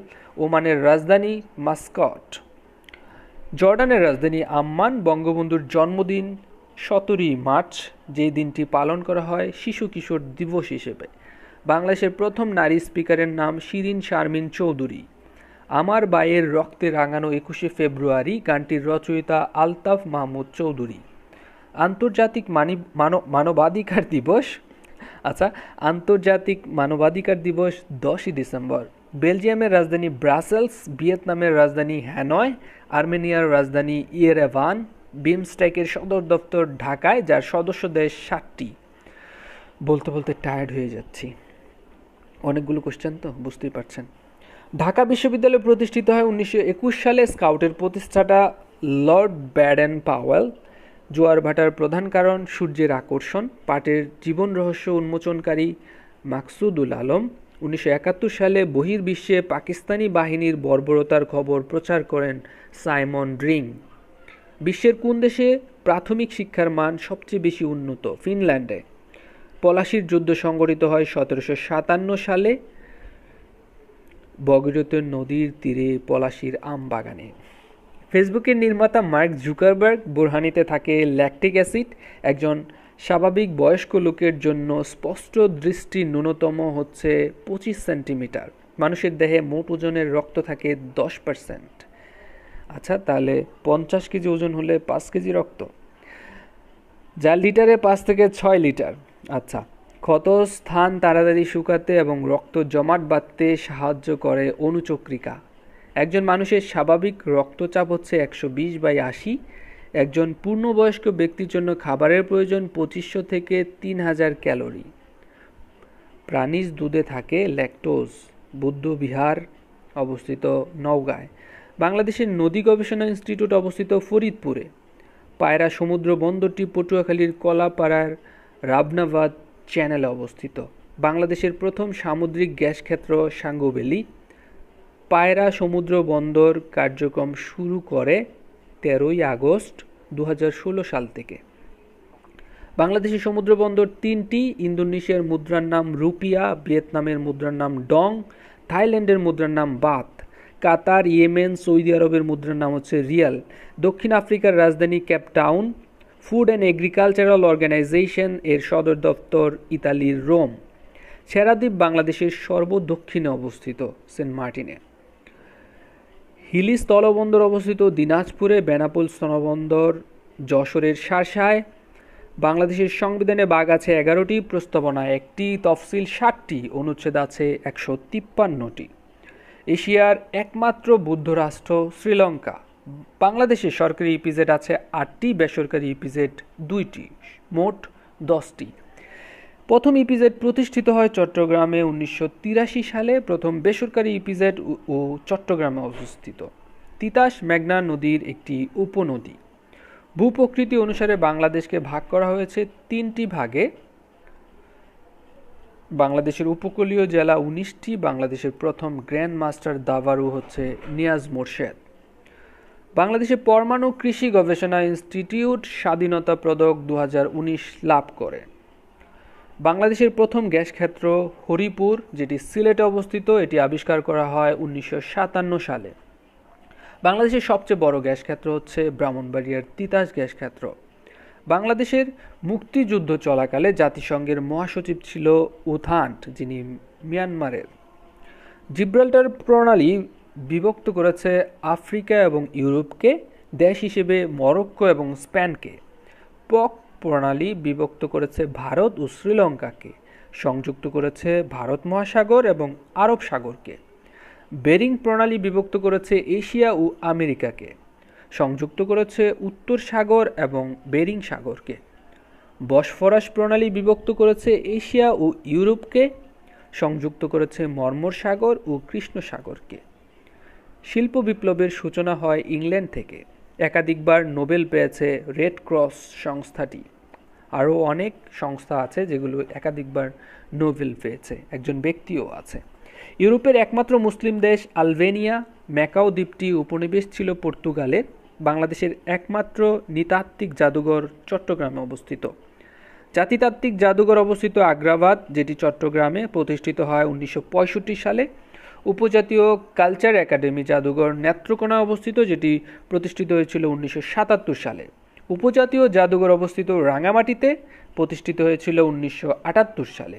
ওমানের রাজধানী মাস্কট। জর্ডানের রাজধানী আম্মান। বঙ্গবন্ধুর জন্মদিন 17ই মার্চ, যে দিনটি পালন করা হয় শিশু কিশোর দিবস হিসেবে। বাংলাদেশের প্রথম নারী স্পিকারের নাম শিরিন শারমিন চৌধুরী। আমার বায়ের রক্তে রাঙানো 21শে ফেব্রুয়ারি গানটির রচয়িতা আলতাফ মাহমুদ চৌধুরী। আন্তর্জাতিক মানবাধিকার দিবস আন্তর্জাতিক মানবাধিকার দিবস 10ই ডিসেম্বর। বেলজিয়ামের রাজধানী ব্রাসেলস। ভিয়েতনামের রাজধানী হ্যানয়। আর্মেনিয়ার রাজধানী ইয়েরেভান। বিমস্টেকের সদর দপ্তর ঢাকায়, যার সদস্য দেশ 7টি। বলতে বলতে টায়ার্ড হয়ে যাচ্ছি, অনেকগুলো কোশ্চেন তো বুঝতেই পারছেন। ঢাকা বিশ্ববিদ্যালয় প্রতিষ্ঠিত হয় 1921 সালে। স্কাউটের প্রতিষ্ঠাতা লর্ড ব্যাডেন পাওয়েল। জোয়ার ভাটার প্রধান কারণ সূর্যের আকর্ষণ। পাটের জীবন রহস্য উন্মোচনকারী মাকসুদুল আলম। 1971 সালে বহির্বিশ্বে পাকিস্তানি বাহিনীর বর্বরতার খবর প্রচার করেন সাইমন ড্রিং। বিশ্বের কোন দেশে প্রাথমিক শিক্ষার মান সবচেয়ে বেশি উন্নত? ফিনল্যান্ডে। পলাশির যুদ্ধ সংঘটিত হয় 1757 সালে ভগীরথী নদীর তীরে পলাশির আম বাগানে। ফেসবুকের নির্মাতা মার্ক জুকারবার্গ। বোরহানিতে থাকে ল্যাকটিক অ্যাসিড। একজন স্বাভাবিক বয়স্ক লোকের জন্য স্পষ্ট দৃষ্টির ন্যূনতম হচ্ছে 25 সেন্টিমিটার। মানুষের দেহে মোট ওজনের রক্ত থাকে 10%। আচ্ছা, তাহলে 50 কেজি ওজন হলে 5 কেজি রক্ত, যা লিটারে 5 থেকে 6 লিটার। আচ্ছা, ক্ষত স্থান তাড়াতাড়ি শুকাতে এবং রক্ত জমাট বাঁধতে সাহায্য করে অনুচক্রিকা। একজন মানুষের স্বাভাবিক রক্তচাপ হচ্ছে 120/80। একজন পূর্ণবয়স্ক ব্যক্তির জন্য খাবারের প্রয়োজন 2500 থেকে 3000 ক্যালোরি। প্রাণীজ দুধে থাকে ল্যাকটোজ। বুদ্ধবিহার অবস্থিত নওগাঁয়। বাংলাদেশের নদী গবেষণা ইনস্টিটিউট অবস্থিত ফরিদপুরে। পায়রা সমুদ্র বন্দরটি পটুয়াখালীর কলাপাড়ার রাবনাবাদ চ্যানেলে অবস্থিত। বাংলাদেশের প্রথম সামুদ্রিক গ্যাস ক্ষেত্র সাঙ্গোবেলি। পায়রা সমুদ্র বন্দর কার্যক্রম শুরু করে 13ই আগস্ট 2016 সাল থেকে। বাংলাদেশের সমুদ্র বন্দর 3টি। ইন্দোনেশিয়ার মুদ্রার নাম রুপিয়া। ভিয়েতনামের মুদ্রার নাম ডং। থাইল্যান্ডের মুদ্রার নাম বাত। কাতার, ইয়েমেন, সৌদি আরবের মুদ্রার নাম হচ্ছে রিয়াল। দক্ষিণ আফ্রিকার রাজধানী Cape Town. Food and agricultural organization এর সদর দপ্তর ইতালির রোম। সেরাদ্বীপ বাংলাদেশের সর্বদক্ষিণে অবস্থিত সেন্ট মার্টিনে। হিলি স্থলবন্দর অবস্থিত দিনাজপুরে, বেনাপোল স্থলবন্দর যশোরের শার্শায়। বাংলাদেশের সংবিধানে বাঘ আছে 11টি, প্রস্তাবনায় 1টি, তফসিল 7টি, অনুচ্ছেদ আছে 153টি। এশিয়ার একমাত্র বৌদ্ধ রাষ্ট্র শ্রীলঙ্কা। বাংলাদেশের সরকারি ইপিজেড আছে 8টি, বেসরকারি ইপিজেড 2টি, মোট 10টি। প্রথম ইপিজেড প্রতিষ্ঠিত হয় চট্টগ্রামে 1983 সালে। প্রথম বেসরকারি ইপিজেড ও চট্টগ্রামে অবস্থিত। তিতাস মেঘনা নদীর একটি উপনদী। ভূপ্রকৃতি অনুসারে বাংলাদেশকে ভাগ করা হয়েছে 3টি ভাগে। বাংলাদেশের উপকূলীয় জেলা 19টি। বাংলাদেশের প্রথম গ্র্যান্ড মাস্টার দাবারু হচ্ছে নিয়াজ মোরশেদ। বাংলাদেশের পরমাণু কৃষি গবেষণা ইনস্টিটিউট স্বাধীনতা পদক 2019 লাভ করে। বাংলাদেশের প্রথম গ্যাস ক্ষেত্র হরিপুর, যেটি সিলেটে অবস্থিত, এটি আবিষ্কার করা হয় 1957 সালে। বাংলাদেশের সবচেয়ে বড় গ্যাস ক্ষেত্র হচ্ছে ব্রাহ্মণবাড়িয়ার তিতাস গ্যাস ক্ষেত্র। বাংলাদেশের মুক্তিযুদ্ধ চলাকালে জাতিসংঘের মহাসচিব ছিল উথান্ট, যিনি মিয়ানমারের। জিব্রাল্টার প্রণালী বিভক্ত করেছে আফ্রিকা এবং ইউরোপকে, দেশ হিসেবে মরক্কো এবং স্পেনকে। পক প্রণালী বিভক্ত করেছে ভারত ও শ্রীলঙ্কাকে, সংযুক্ত করেছে ভারত মহাসাগর এবং আরব সাগরকে। বেরিং প্রণালী বিভক্ত করেছে এশিয়া ও আমেরিকাকে, সংযুক্ত করেছে উত্তর সাগর এবং বেরিং সাগরকে। বসফরাস প্রণালী বিভক্ত করেছে এশিয়া ও ইউরোপকে, সংযুক্ত করেছে মর্মর সাগর ও কৃষ্ণ সাগরকে। শিল্প বিপ্লবের সূচনা হয় ইংল্যান্ড থেকে। একাধিকবার নোবেল পেয়েছে রেড ক্রস সংস্থাটি। আরও অনেক সংস্থা আছে যেগুলো একাধিকবার নোবেল পেয়েছে, একজন ব্যক্তিও আছে। ইউরোপের একমাত্র মুসলিম দেশ আলবেনিয়া। ম্যাকাও দ্বীপটি উপনিবেশ ছিল পর্তুগালের। বাংলাদেশের একমাত্র নৃতাত্ত্বিক জাদুঘর চট্টগ্রামে অবস্থিত। জাতিতাত্ত্বিক জাদুঘর অবস্থিত আগ্রাবাদ, যেটি চট্টগ্রামে প্রতিষ্ঠিত হয় 1965 সালে। উপজাতীয় কালচার একাডেমি জাদুঘর নেত্রকোনা অবস্থিত, যেটি প্রতিষ্ঠিত হয়েছিল 1977 সালে। উপজাতীয় জাদুঘর অবস্থিত রাঙামাটিতে, প্রতিষ্ঠিত হয়েছিল 1978 সালে।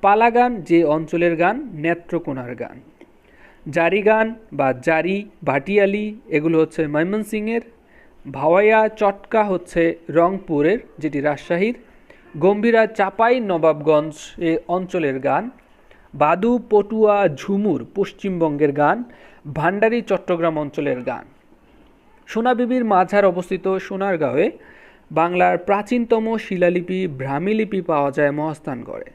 পালা গান যে অঞ্চলের গান, নেত্রকোনার গান। জারি গান বা জারি, ভাটিয়ালি, এগুলো হচ্ছে ময়মনসিংহের। ভাওয়াইয়া চটকা হচ্ছে রংপুরের, যেটি রাজশাহীর। গম্ভীরা চাপাই নবাবগঞ্জ এ অঞ্চলের গান। বাদু, পটুয়া, ঝুমুর পশ্চিমবঙ্গের গান। ভান্ডারী চট্টগ্রাম অঞ্চলের গান। সোনাবিবির মাঝার অবস্থিত সোনারগাঁওয়ে বাংলার প্রাচীনতম শিলালিপি ব্রাহ্মীলিপি পাওয়া যায় মহাস্থানগড়ে।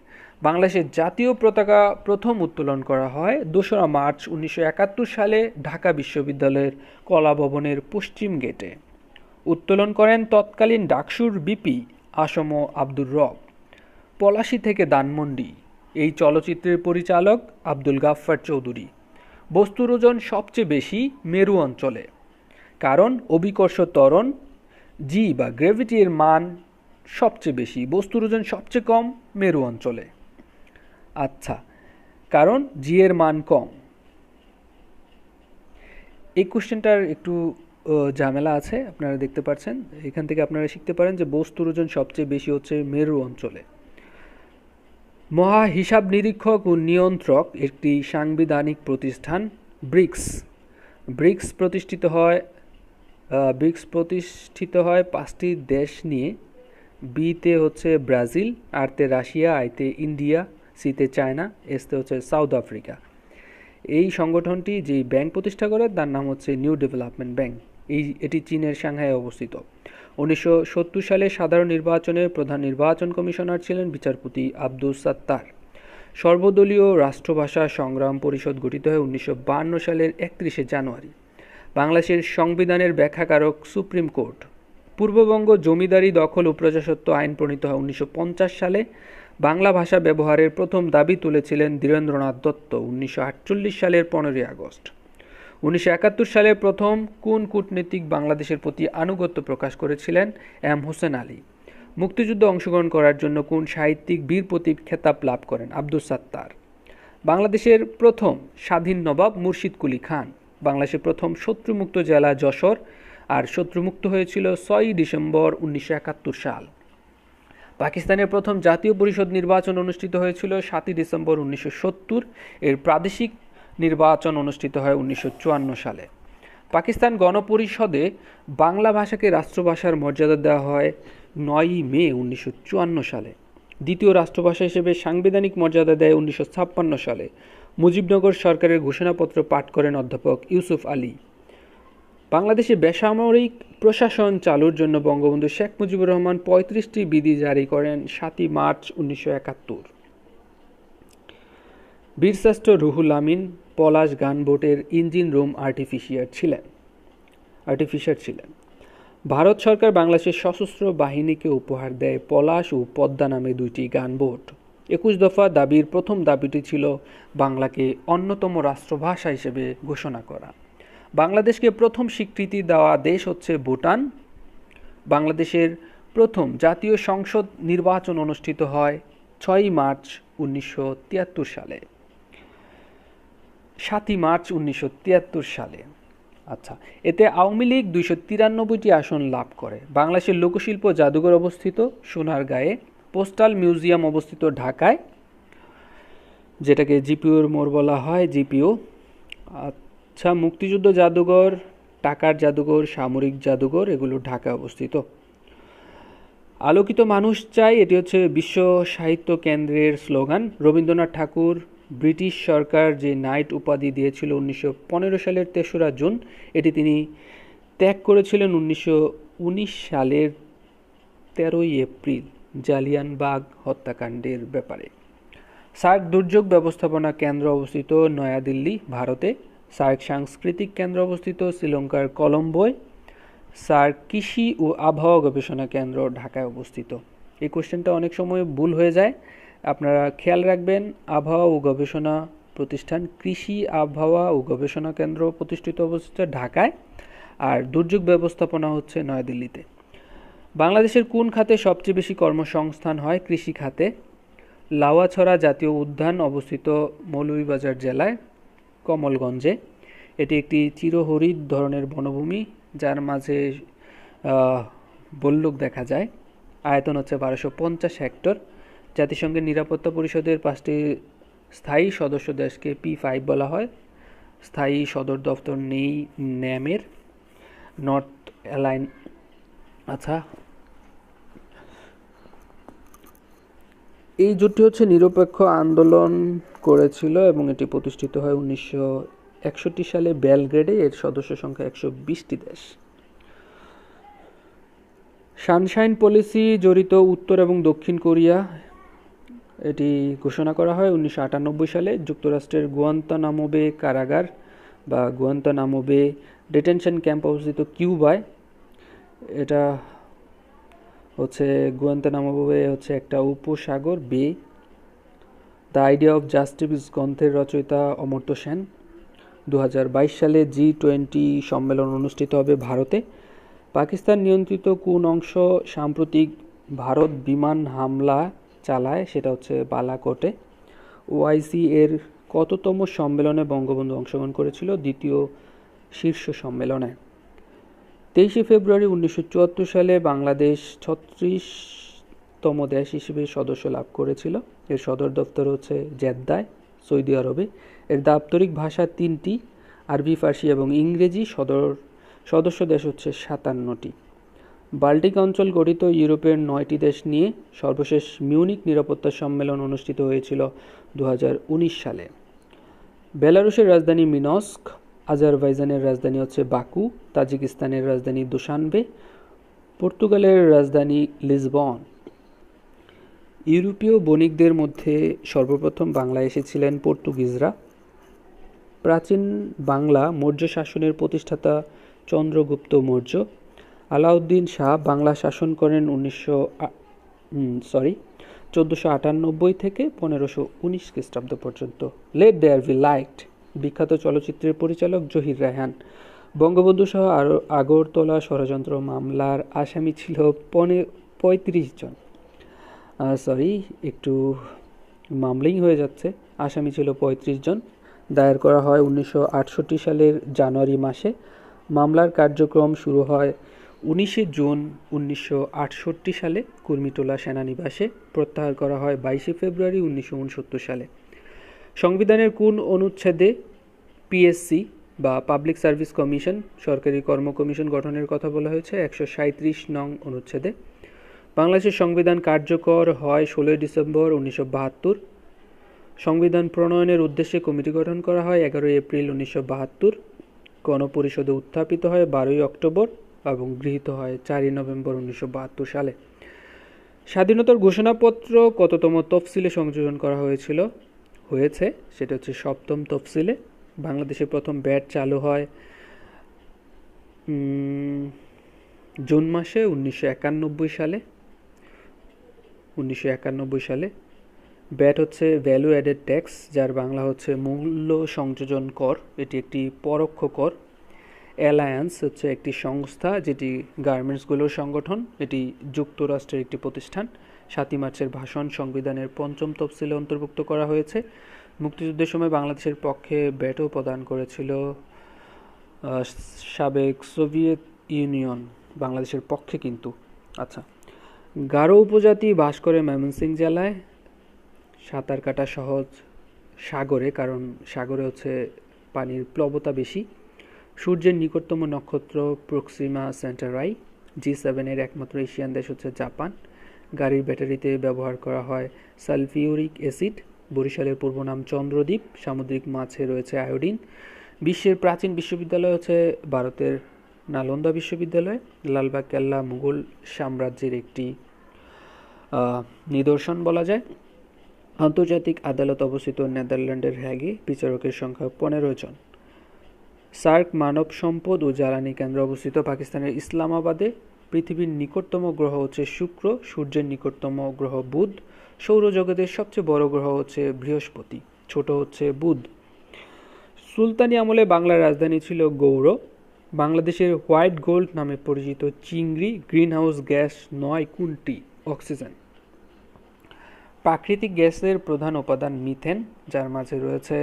বাংলাদেশের জাতীয় পতাকা প্রথম উত্তোলন করা হয় 2রা মার্চ 1971 সালে ঢাকা বিশ্ববিদ্যালয়ের কলা ভবনের পশ্চিম গেটে। উত্তোলন করেন তৎকালীন ডাকসুর বিপি আসম আব্দুর রব। পলাশী থেকে ধানমন্ডি, এই চলচ্চিত্রের পরিচালক আব্দুল গাফফার চৌধুরী। বস্তুর ওজন সবচেয়ে বেশি মেরু অঞ্চলে, কারণ অভিকর্ষ ত্বরণ জি বা গ্র্যাভিটির মান সবচেয়ে বেশি, বস্তুর ওজন সবচেয়ে কম মেরু অঞ্চলে। আচ্ছা, কারণ জি এর মান কম। এই কোশ্চেনটার একটু ঝামেলা আছে, আপনারা দেখতে পাচ্ছেন। এখান থেকে আপনারা শিখতে পারেন যে বস্তুর ওজন সবচেয়ে বেশি হচ্ছে মেরু অঞ্চলে। মহা হিসাব নিরীক্ষক ও নিয়ন্ত্রক একটি সাংবিধানিক প্রতিষ্ঠান ব্রিক্স। ব্রিক্স প্রতিষ্ঠিত হয় 5টি দেশ নিয়ে। বিতে হচ্ছে ব্রাজিল, আরতে রাশিয়া, আইতে ইন্ডিয়া, সিতে চায়না, এসতে হচ্ছে সাউথ আফ্রিকা। এই সংগঠনটি যে ব্যাংক প্রতিষ্ঠা করে তার নাম হচ্ছে নিউ ডেভেলপমেন্ট ব্যাংক। এটি চীনের সাংহাই অবস্থিত। 1970 সালে সাধারণ নির্বাচনের প্রধান নির্বাচন কমিশনার ছিলেন বিচারপতি আব্দুস সাত্তার। সর্বদলীয় রাষ্ট্রভাষা সংগ্রাম পরিষদ গঠিত হয় 1952 সালের 31 জানুয়ারি। বাংলাদেশের সংবিধানের ব্যাখ্যাকারক সুপ্রিম কোর্ট। পূর্ববঙ্গ জমিদারি দখল ও প্রজাস্বত্ব আইন প্রণীত হয় 1950 সালে। বাংলা ভাষা ব্যবহারের প্রথম দাবি তুলেছিলেন ধীরেন্দ্রনাথ দত্ত 1948 সালের 15 আগস্ট। 1971 সালে প্রথম কোন কূটনীতিক বাংলাদেশের প্রতি আনুগত্য প্রকাশ করেছিলেন? এম হোসেন আলী। মুক্তিযুদ্ধে অংশগ্রহণ করার জন্য কোন সাহিত্যিক বীর প্রতীক খেতাব লাভ করেন? আব্দুস সাত্তার। বাংলাদেশের প্রথম স্বাধীন নবাব মুর্শিদ কুলি খান। বাংলাদেশের প্রথম শত্রুমুক্ত জেলা যশোর, আর শত্রুমুক্ত হয়েছিল 6 ডিসেম্বর 1971 সাল। পাকিস্তানের প্রথম জাতীয় পরিষদ নির্বাচন অনুষ্ঠিত হয়েছিল 7 ডিসেম্বর 1970। এর প্রাদেশিক নির্বাচন অনুষ্ঠিত হয় 1954 সালে। পাকিস্তান গণপরিষদে বাংলা ভাষাকে রাষ্ট্রভাষার মর্যাদা দেওয়া হয় 9ই মে 1954 সালে। দ্বিতীয় রাষ্ট্রভাষা হিসেবে সাংবিধানিক মর্যাদা দেয় 1956 সালে। মুজিবনগর সরকারের ঘোষণাপত্র পাঠ করেন অধ্যাপক ইউসুফ আলী। বাংলাদেশে বেসামরিক প্রশাসন চালুর জন্য বঙ্গবন্ধু শেখ মুজিবুর রহমান 35টি বিধি জারি করেন 7ই মার্চ 1971। বীরশ্রেষ্ঠ রুহুল আমিন পলাশ গানবোটের ইঞ্জিন রুম আর্টিফিশিয়ার ছিলেন। ভারত সরকার বাংলাদেশের সশস্ত্র বাহিনীকে উপহার দেয় পলাশ ও পদ্মা নামে 2টি গানবোট। 21 দফা দাবির প্রথম দাবিটি ছিল বাংলাকে অন্যতম রাষ্ট্রভাষা হিসেবে ঘোষণা করা। বাংলাদেশকে প্রথম স্বীকৃতি দেওয়া দেশ হচ্ছে ভুটান। বাংলাদেশের প্রথম জাতীয় সংসদ নির্বাচন অনুষ্ঠিত হয় 6ই মার্চ 1973 সালে। 7ই মার্চ 1973 সালে। আচ্ছা, এতে আওয়ামী লীগ 293টি আসন লাভ করে। বাংলাদেশের লোকশিল্প জাদুঘর অবস্থিত সোনারগাঁয়ে, পোস্টাল মিউজিয়াম অবস্থিত ঢাকায়, যেটাকে জিপিওর মোড় বলা হয়, জিপিও। আচ্ছা, মুক্তিযুদ্ধ জাদুঘর, টাকার জাদুঘর, সামরিক জাদুঘর, এগুলো ঢাকায় অবস্থিত। আলোকিত মানুষ চাই, এটি হচ্ছে বিশ্ব সাহিত্য কেন্দ্রের স্লোগান। রবীন্দ্রনাথ ঠাকুর ব্রিটিশ সরকার যে নাইট উপাধি দিয়েছিল 1915 সালের 3রা জুন, এটি তিনি ত্যাগ করেছিলেন 1919 সালের 13ই এপ্রিল জালিয়ানবাগ হত্যাকাণ্ডের ব্যাপারে। সার্ক দুর্যোগ ব্যবস্থাপনা কেন্দ্র অবস্থিত নয়াদিল্লি, ভারতে। সার্ক সাংস্কৃতিক কেন্দ্র অবস্থিত শ্রীলঙ্কার কলম্বোয়। সার্ক কৃষি ও আবহাওয়া গবেষণা কেন্দ্র ঢাকায় অবস্থিত। এই কোশ্চেনটা অনেক সময় ভুল হয়ে যায়, আপনারা খেয়াল রাখবেন। আবহাওয়া ও গবেষণা প্রতিষ্ঠান কৃষি আবহাওয়া ও গবেষণা কেন্দ্র প্রতিষ্ঠিত অবস্থিত ঢাকায়, আর দুর্যোগ ব্যবস্থাপনা হচ্ছে নয়াদিল্লিতে। বাংলাদেশের কোন খাতে সবচেয়ে বেশি কর্মসংস্থান হয়? কৃষি খাতে। লাউয়াছড়া জাতীয় উদ্যান অবস্থিত মৌলভীবাজার জেলায় কমলগঞ্জে। এটি একটি চিরহরিৎ ধরনের বনভূমি, যার মাঝে বল্লুক দেখা যায়। আয়তন হচ্ছে 1250 হেক্টর। জাতিসংঘের নিরাপত্তা পরিষদের 5টি স্থায়ী সদস্য দেশকে P5 বলা হয়। স্থায়ী সদর দপ্তর নেই ন্যামের, নর্থ অ্যালাইন। আচ্ছা, এই জোটটি হচ্ছে নিরপেক্ষ আন্দোলন করেছিল এবং এটি প্রতিষ্ঠিত হয় 1961 সালে বেলগ্রেডে। এর সদস্য সংখ্যা 120টি দেশ। সানশাইন পলিসি জড়িত উত্তর এবং দক্ষিণ কোরিয়া, এটি ঘোষণা করা হয় 1998 সালে। যুক্তরাষ্ট্রের গুয়ান্তানামো বে কারাগার বা গুয়ান্তানামো বে ডিটেনশন ক্যাম্প অবস্থিত কিউবায়। এটা হচ্ছে গুয়ান্তানামো বে হচ্ছে একটা উপসাগর বে। দ্য আইডিয়া অফ জাস্টিস গ্রন্থের রচয়িতা অমর্ত্য সেন। 2022 সালে G20 সম্মেলন অনুষ্ঠিত হবে ভারতে। পাকিস্তান নিয়ন্ত্রিত কোন অংশ সাম্প্রতিক ভারত বিমান হামলা চালায়? সেটা হচ্ছে বালাকোটে। ওআইসি এর কততম সম্মেলনে বঙ্গবন্ধু অংশগ্রহণ করেছিল? দ্বিতীয় শীর্ষ সম্মেলনে। 23 ফেব্রুয়ারি 1974 সালে বাংলাদেশ 36তম দেশ হিসেবে সদস্য লাভ করেছিল। এর সদর দপ্তর হচ্ছে জেদ্দায়, সৌদি আরবে। এর দাপ্তরিক ভাষা 3টি, আরবি, ফার্সি এবং ইংরেজি। সদস্য দেশ হচ্ছে 57টি। বাল্টিক অঞ্চল গঠিত ইউরোপের 9টি দেশ নিয়ে সর্বশেষ মিউনিক নিরাপত্তা সম্মেলন অনুষ্ঠিত হয়েছিল 2019 সালে। বেলারুশের রাজধানী মিনস্ক, আজারবাইজানের রাজধানী হচ্ছে বাকু, তাজিকিস্তানের রাজধানী দুশানবে, পর্তুগালের রাজধানী লিসবন। ইউরোপীয় বণিকদের মধ্যে সর্বপ্রথম বাংলায় এসেছিলেন পর্তুগিজরা। প্রাচীন বাংলা মৌর্য শাসনের প্রতিষ্ঠাতা চন্দ্রগুপ্ত মৌর্য। আলাউদ্দিন শাহ বাংলা শাসন করেন 1498 থেকে 1519 খ্রিস্টাব্দ পর্যন্ত। লেট দেয়ার বি লাইট বিখ্যাত চলচ্চিত্রের পরিচালক জহির রায়হান। বঙ্গবন্ধু সহ আগরতলা ষড়যন্ত্র মামলার আসামি ছিল 35 জন। একটু মামলিং হয়ে যাচ্ছে। আসামি ছিল 35 জন। দায়ের করা হয় 1968 সালের জানুয়ারি মাসে। মামলার কার্যক্রম শুরু হয় 19 জুন 1968 সালে কুর্মিটোলা সেনানিবাসে। প্রত্যাহার করা হয় 22 ফেব্রুয়ারি 1969 সালে। সংবিধানের কোন অনুচ্ছেদে পিএসসি বা পাবলিক সার্ভিস কমিশন, সরকারি কর্ম কমিশন গঠনের কথা বলা হয়েছে 137 নং অনুচ্ছেদে। বাংলাদেশের সংবিধান কার্যকর হয় 16 ডিসেম্বর 1972। সংবিধান প্রণয়নের উদ্দেশ্যে কমিটি গঠন করা হয় 11 এপ্রিল 1972। গণপরিষদে উত্থাপিত হয় 12 অক্টোবর এবং গৃহীত হয় 4 নভেম্বর 1972 সালে। স্বাধীনতার ঘোষণাপত্র কততম তফসিলে সংযোজন করা হয়েছে সেটা হচ্ছে 7ম তফসিলে। বাংলাদেশে প্রথম ব্যাট চালু হয় জুন মাসে 1991 সালে। ব্যাট হচ্ছে ভ্যালু অ্যাডেড ট্যাক্স, যার বাংলা হচ্ছে মূল্য সংযোজন কর। এটি একটি পরোক্ষ কর। অ্যালায়েন্স হচ্ছে একটি সংস্থা যেটি গার্মেন্টসগুলোর সংগঠন। এটি যুক্তরাষ্ট্রের একটি প্রতিষ্ঠান। 7 মার্চের ভাষণ সংবিধানের 5ম তফসিলে অন্তর্ভুক্ত করা হয়েছে। মুক্তিযুদ্ধের সময় বাংলাদেশের পক্ষে ব্যাটও প্রদান করেছিল সাবেক সোভিয়েত ইউনিয়ন, বাংলাদেশের পক্ষে কিন্তু। আচ্ছা, গারো উপজাতি বাস করে ময়মনসিংহ জেলায়। সাঁতার কাটা সহজ সাগরে, কারণ সাগরে হচ্ছে পানির প্লবতা বেশি। সূর্যের নিকটতম নক্ষত্র প্রক্সিমা সেন্টারাই। G7 একমাত্র এশিয়ান দেশ হচ্ছে জাপান। গাড়ির ব্যাটারিতে ব্যবহার করা হয় সালফিউরিক অ্যাসিড। বরিশালের পূর্ব নাম চন্দ্রদ্বীপ। সামুদ্রিক মাছে রয়েছে আয়োডিন। বিশ্বের প্রাচীন বিশ্ববিদ্যালয় হচ্ছে ভারতের নালন্দা বিশ্ববিদ্যালয়। লালবাগ কেল্লা মুঘল সাম্রাজ্যের একটি নিদর্শন বলা যায়। আন্তর্জাতিক আদালত অবস্থিত নেদারল্যান্ডের হ্যাগে। বিচারকের সংখ্যা 15 জন। সার্ক মানব সম্পদ ও জ্বালানি কেন্দ্র অবস্থিত পাকিস্তানের ইসলামাবাদে। পৃথিবীর নিকটতম গ্রহ হচ্ছে শুক্র। সূর্যের নিকটতম গ্রহ বুধ। সৌরজগতের সবচেয়ে বড় গ্রহ হচ্ছে বৃহস্পতি, ছোট হচ্ছে বুধ। সুলতানি আমলে বাংলার রাজধানী ছিল গৌড়। বাংলাদেশের হোয়াইট গোল্ড নামে পরিচিত চিংড়ি গ্রিনহাউস গ্যাস নয় কোনটি? অক্সিজেন। প্রাকৃতিক গ্যাসের প্রধান উপাদান মিথেন, যার মাঝে রয়েছে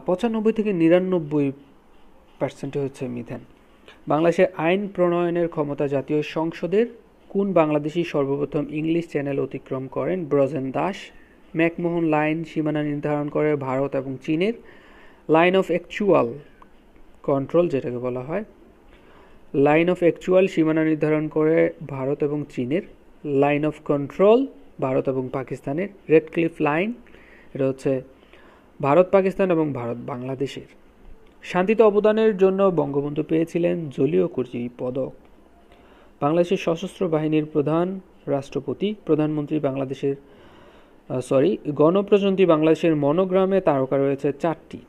95 থেকে 99% হচ্ছে মিথেন। বাংলাদেশের আইন প্রণয়নের ক্ষমতা জাতীয় সংসদের। কোন বাংলাদেশি সর্বপ্রথম ইংলিশ চ্যানেল অতিক্রম করেন? ব্রজেন দাস। ম্যাকমোহন লাইন সীমানা নির্ধারণ করে ভারত এবং চীনের। লাইন অফ অ্যাকচুয়াল কন্ট্রোল যেটাকে বলা হয়, লাইন অফ অ্যাকচুয়াল সীমানা নির্ধারণ করে ভারত এবং চীনের। লাইন অফ কন্ট্রোল ভারত এবং পাকিস্তানের। রেড ক্লিফ লাইন, এটা হচ্ছে ভারত পাকিস্তান এবং ভারত বাংলাদেশের। শান্তিতে অবদানের জন্য বঙ্গবন্ধু পেয়েছিলেন জলীয় কর্মী পদক। বাংলাদেশের সশস্ত্র বাহিনীর প্রধান রাষ্ট্রপতি। প্রধানমন্ত্রী বাংলাদেশের গণপ্রজাতন্ত্রী বাংলাদেশের মনোগ্রামে তারকা রয়েছে 4টি।